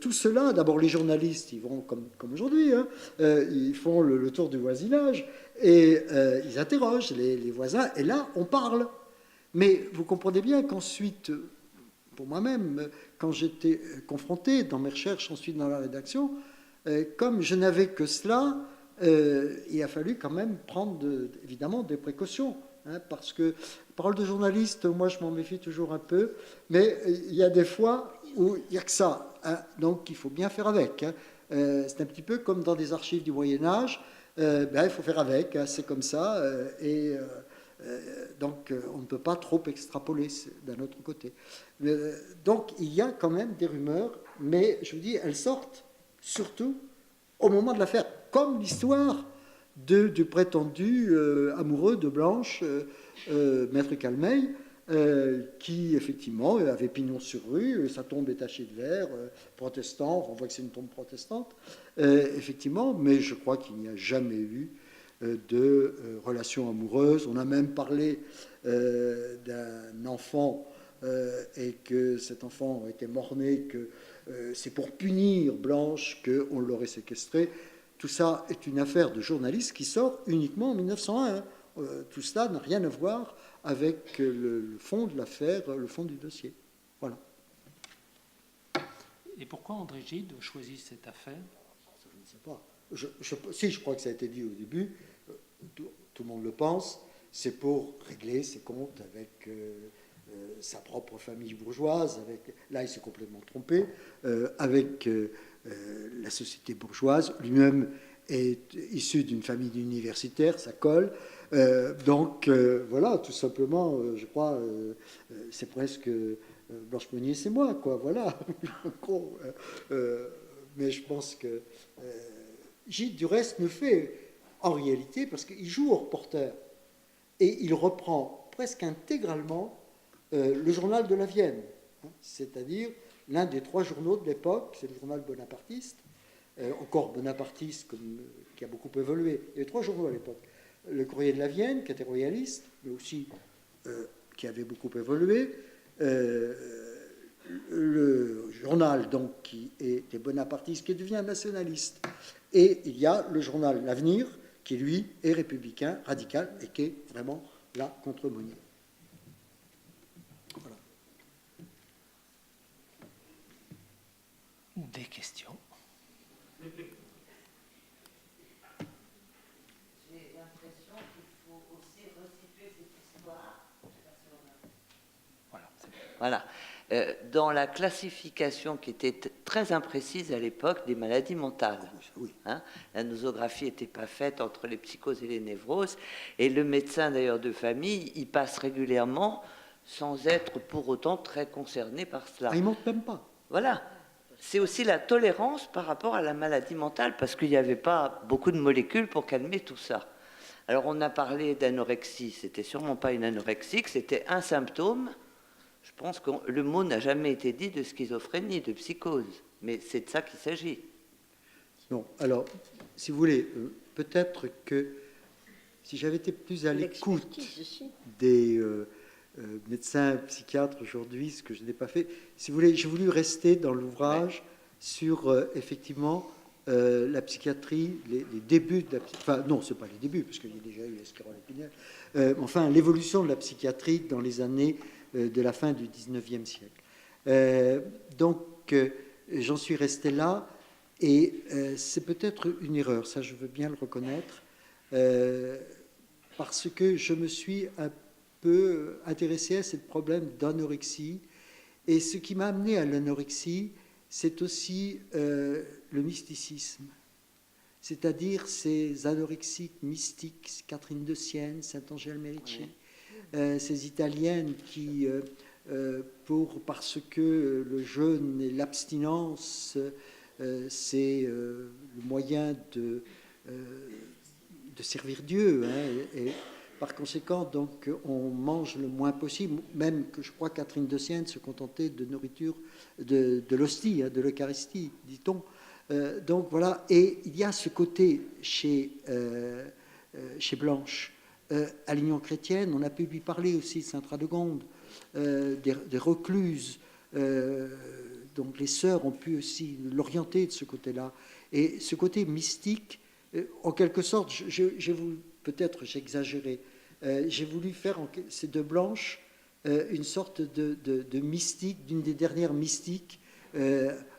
tout cela, d'abord les journalistes, ils vont comme aujourd'hui, hein, ils font le tour du voisinage et ils interrogent les voisins, et là, on parle. Mais vous comprenez bien qu'ensuite, pour moi-même, quand j'étais confronté dans mes recherches, ensuite dans la rédaction, comme je n'avais que cela, il a fallu quand même prendre évidemment des précautions, hein, parce que parole de journaliste, moi je m'en méfie toujours un peu, mais il y a des fois où il n'y a que ça, hein, donc il faut bien faire avec. Hein. C'est un petit peu comme dans des archives du Moyen-Âge, il faut faire avec, hein, c'est comme ça, donc on ne peut pas trop extrapoler d'un autre côté. Donc il y a quand même des rumeurs, mais je vous dis, elles sortent surtout au moment de l'affaire, comme l'histoire du prétendu amoureux de Blanche, Maître Calmeil, qui effectivement avait pignon sur rue, sa tombe est tachée de verre, protestant, on voit que c'est une tombe protestante, effectivement, mais je crois qu'il n'y a jamais eu de relation amoureuse. On a même parlé d'un enfant et que cet enfant était mort-né, que c'est pour punir Blanche qu'on l'aurait séquestré. Tout ça est une affaire de journaliste qui sort uniquement en 1901. Hein. Tout cela n'a rien à voir avec le fond de l'affaire, le fond du dossier. Voilà. Et pourquoi André Gide choisit cette affaire? Je ne sais pas. Je crois que ça a été dit au début, tout le monde le pense, c'est pour régler ses comptes avec sa propre famille bourgeoise, là il s'est complètement trompé, avec la société bourgeoise. Lui-même est issu d'une famille d'universitaires, ça colle. Donc voilà, tout simplement, je crois, c'est presque Blanche Monnier, c'est moi, quoi, voilà. Mais je pense que Gide, du reste, me fait, en réalité, parce qu'il joue au reporter, et il reprend presque intégralement le journal de la Vienne, hein, c'est-à-dire l'un des 3 journaux de l'époque, c'est le journal bonapartiste, encore bonapartiste, qui a beaucoup évolué. Il y avait 3 journaux à l'époque. Le Courrier de la Vienne, qui était royaliste, mais aussi qui avait beaucoup évolué. Le journal, donc, qui était bonapartiste, qui devient nationaliste. Et il y a le journal L'Avenir, qui, lui, est républicain, radical, et qui est vraiment là contre Monnier. Voilà. Des questions? J'ai l'impression qu'il faut aussi resituer cette histoire. Voilà. Dans la classification qui était très imprécise à l'époque des maladies mentales. Hein, la nosographie n'était pas faite entre les psychoses et les névroses, et le médecin d'ailleurs de famille y passe régulièrement sans être pour autant très concerné par cela. Ah, il ne monte même pas. Voilà. C'est aussi la tolérance par rapport à la maladie mentale, parce qu'il n'y avait pas beaucoup de molécules pour calmer tout ça. Alors on a parlé d'anorexie, c'était sûrement pas une anorexique, c'était un symptôme. Je pense que le mot n'a jamais été dit de schizophrénie, de psychose, mais c'est de ça qu'il s'agit. Non, alors, si vous voulez, peut-être que si j'avais été plus à l'écoute des médecins, psychiatres aujourd'hui, ce que je n'ai pas fait, si vous voulez, j'ai voulu rester dans l'ouvrage sur, effectivement, la psychiatrie, les débuts de la psychiatrie, enfin, non, ce n'est pas les débuts, parce qu'il y a déjà eu l'escarole-épinel, enfin, l'évolution de la psychiatrie dans les années de la fin du XIXe siècle. Donc, j'en suis resté là, et c'est peut-être une erreur, ça je veux bien le reconnaître, parce que je me suis un peu intéressé à ce problème d'anorexie, et ce qui m'a amené à l'anorexie, c'est aussi le mysticisme, c'est-à-dire ces anorexiques mystiques, Catherine de Sienne, Saint-Angèle Merici, ces Italiennes qui, parce que le jeûne et l'abstinence, c'est le moyen de servir Dieu, hein, et par conséquent, donc, on mange le moins possible, même que je crois Catherine de Sienne se contentait de nourriture de l'hostie, hein, de l'Eucharistie, dit-on. Donc voilà, et il y a ce côté chez Blanche, à l'Union chrétienne, on a pu lui parler aussi de Sainte Radegonde, des recluses donc les sœurs ont pu aussi l'orienter de ce côté-là. Et ce côté mystique, en quelque sorte, j'ai voulu, peut-être j'ai exagéré, j'ai voulu faire ces deux blanches une sorte de mystique, d'une des dernières mystiques,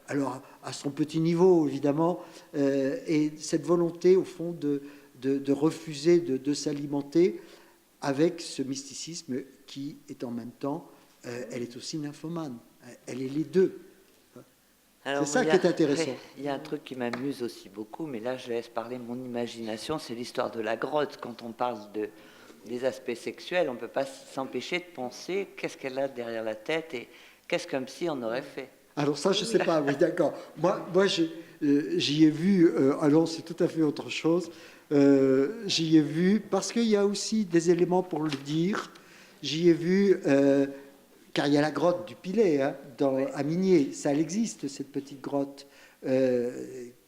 alors à son petit niveau évidemment, et cette volonté au fond de refuser de s'alimenter avec ce mysticisme qui est en même temps, elle est aussi nymphomane, elle est les deux. C'est ça qui est intéressant. Il y a un truc qui m'amuse aussi beaucoup, mais là je laisse parler mon imagination, c'est l'histoire de la grotte. Quand on parle des aspects sexuels, on ne peut pas s'empêcher de penser qu'est-ce qu'elle a derrière la tête et qu'est-ce qu'un psy en aurait fait. Alors ça, je ne sais pas, oui, d'accord. Moi j'y ai vu, alors c'est tout à fait autre chose, j'y ai vu, parce qu'il y a aussi des éléments pour le dire, j'y ai vu, car il y a la grotte du Pilet, hein, à Migné, ça elle existe, cette petite grotte,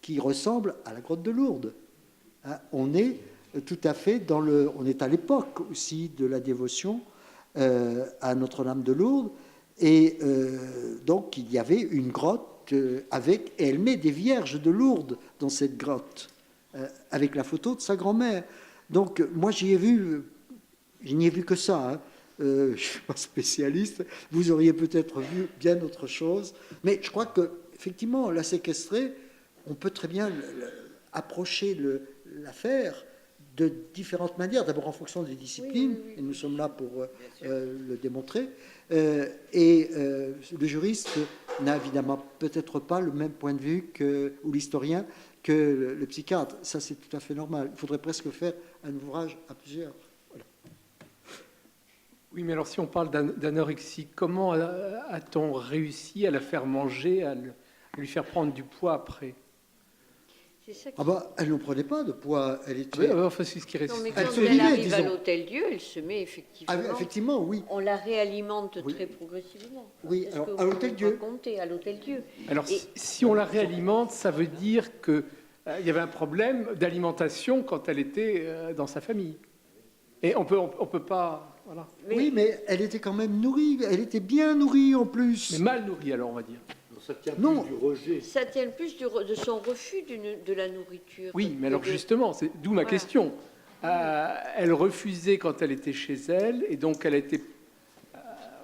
qui ressemble à la grotte de Lourdes. Hein, on est tout à fait on est à l'époque aussi de la dévotion à Notre-Dame de Lourdes, et donc il y avait une grotte et elle met des vierges de Lourdes dans cette grotte, avec la photo de sa grand-mère. Donc moi j'y ai vu, je n'y ai vu que ça, hein. Je ne suis pas spécialiste, vous auriez peut-être vu bien autre chose, mais je crois qu'effectivement, la séquestrée, on peut très bien approcher l'affaire de différentes manières, d'abord en fonction des disciplines, oui. Et nous sommes là pour le démontrer, et le juriste n'a évidemment peut-être pas le même point de vue ou l'historien que le psychiatre. Ça, c'est tout à fait normal. Il faudrait presque faire un ouvrage à plusieurs. Voilà. Oui, mais alors si on parle d'anorexie, comment a-t-on réussi à la faire manger, à lui faire prendre du poids après? Ah bah, elle n'en prenait pas de poids, elle était... Oui, enfin, c'est ce qui reste. Non, mais quand elle arrive à l'Hôtel-Dieu, elle se met effectivement... Ah, effectivement, oui. On la réalimente très progressivement. Oui, alors à l'Hôtel-Dieu. À l'Hôtel-Dieu. Alors, si on la réalimente, ça veut dire qu'il y avait un problème d'alimentation quand elle était dans sa famille. Et on peut pas... Voilà. Oui, mais elle était quand même nourrie, elle était bien nourrie en plus. Mais mal nourrie, alors, on va dire. Ça tient plus du rejet. Ça tient plus de son refus de la nourriture. Oui, mais alors justement, c'est d'où ma question. Elle refusait quand elle était chez elle, et donc elle a été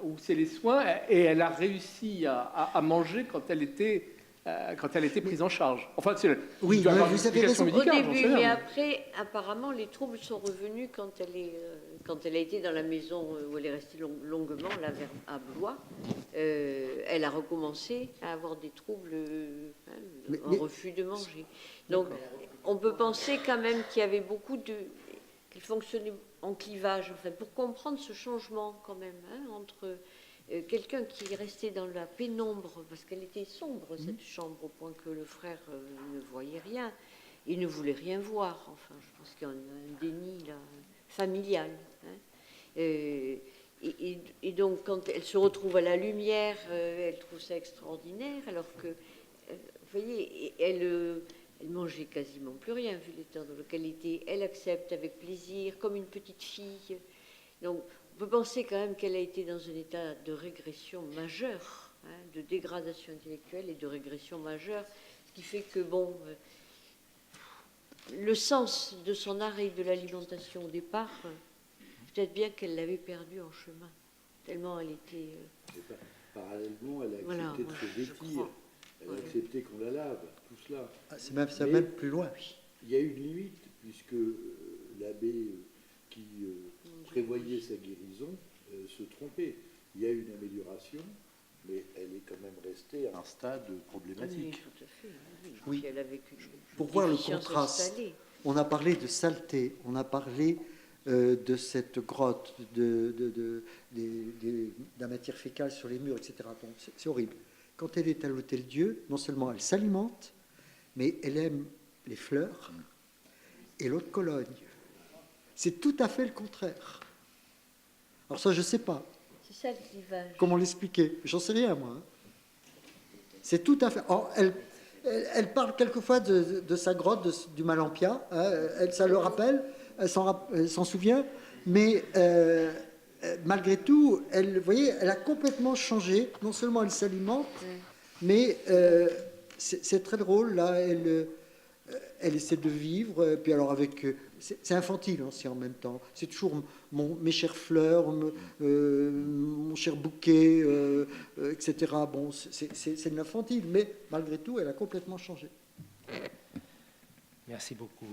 où c'est les soins, et elle a réussi à manger quand elle était prise en charge. Enfin, oui, vous avez raison. Au début, mais après, apparemment, les troubles sont revenus quand elle a été dans la maison où elle est restée longuement, là, à Blois. Elle a recommencé à avoir des troubles, un refus de manger. Donc, on peut penser quand même qu'il y avait beaucoup qu'il fonctionnait en clivage, enfin, pour comprendre ce changement quand même, entre quelqu'un qui est resté dans la pénombre, parce qu'elle était sombre, cette chambre, au point que le frère ne voyait rien, il ne voulait rien voir. Enfin, je pense qu'il y a un déni là, familial. Et donc, quand elle se retrouve à la lumière, elle trouve ça extraordinaire, alors que, vous voyez, elle mangeait quasiment plus rien, vu l'état dans lequel elle était. Elle accepte avec plaisir, comme une petite fille. Donc, on peut penser quand même qu'elle a été dans un état de régression majeure, de dégradation intellectuelle et de régression majeure, ce qui fait que, bon, le sens de son arrêt de l'alimentation au départ, peut-être bien qu'elle l'avait perdu en chemin, tellement elle était... Parallèlement, elle a accepté de se vêtir, elle a accepté qu'on la lave, tout cela. C'est même plus loin. Il y a une limite, puisque l'abbé qui prévoyait sa guérison se trompait. Il y a une amélioration, mais elle est quand même restée à un stade problématique. Oui, tout à fait. Oui. Puis elle a vécu pour voir le contraste, installée. On a parlé de saleté, on a parlé de cette grotte, de la matière fécale sur les murs, etc. Bon, c'est horrible. Quand elle est à l'Hôtel-Dieu, non seulement elle s'alimente, mais elle aime les fleurs et l'eau de Cologne. C'est tout à fait le contraire. Alors ça, je ne sais pas. C'est ça le clivage. Comment l'expliquer? J'en sais rien, moi. C'est tout à fait... Or, elle parle quelquefois de sa grotte, du Malampia. Ça le rappelle, elle s'en souvient. Mais malgré tout, vous voyez, elle a complètement changé. Non seulement elle s'alimente, Mais c'est très drôle, là, elle essaie de vivre, puis alors avec... c'est infantile aussi en même temps. C'est toujours mes chères fleurs, mon cher bouquet, etc. Bon, c'est de l'infantile, mais malgré tout, elle a complètement changé. Merci beaucoup.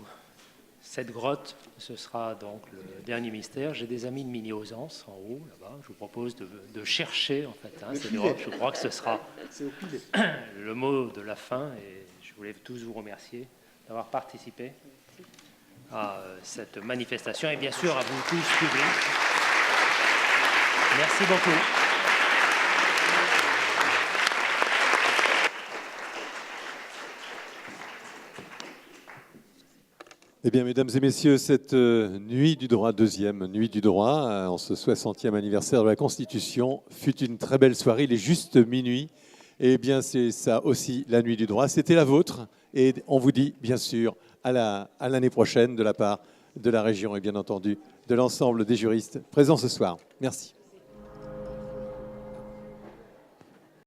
Cette grotte, ce sera donc le dernier mystère. J'ai des amis de Mini-Ausence en haut, là-bas. Je vous propose de chercher, en fait, cette grotte. Je crois que ce sera le mot de la fin. Et je voulais tous vous remercier d'avoir participé à cette manifestation et bien sûr à vous tous publics. Merci beaucoup. Eh bien, mesdames et messieurs, cette nuit du droit, deuxième nuit du droit, en ce 60e anniversaire de la Constitution, fut une très belle soirée. Il est juste minuit. Eh bien, c'est ça aussi, la nuit du droit. C'était la vôtre. Et on vous dit, bien sûr, à l'année prochaine de la part de la région et bien entendu de l'ensemble des juristes présents ce soir. Merci.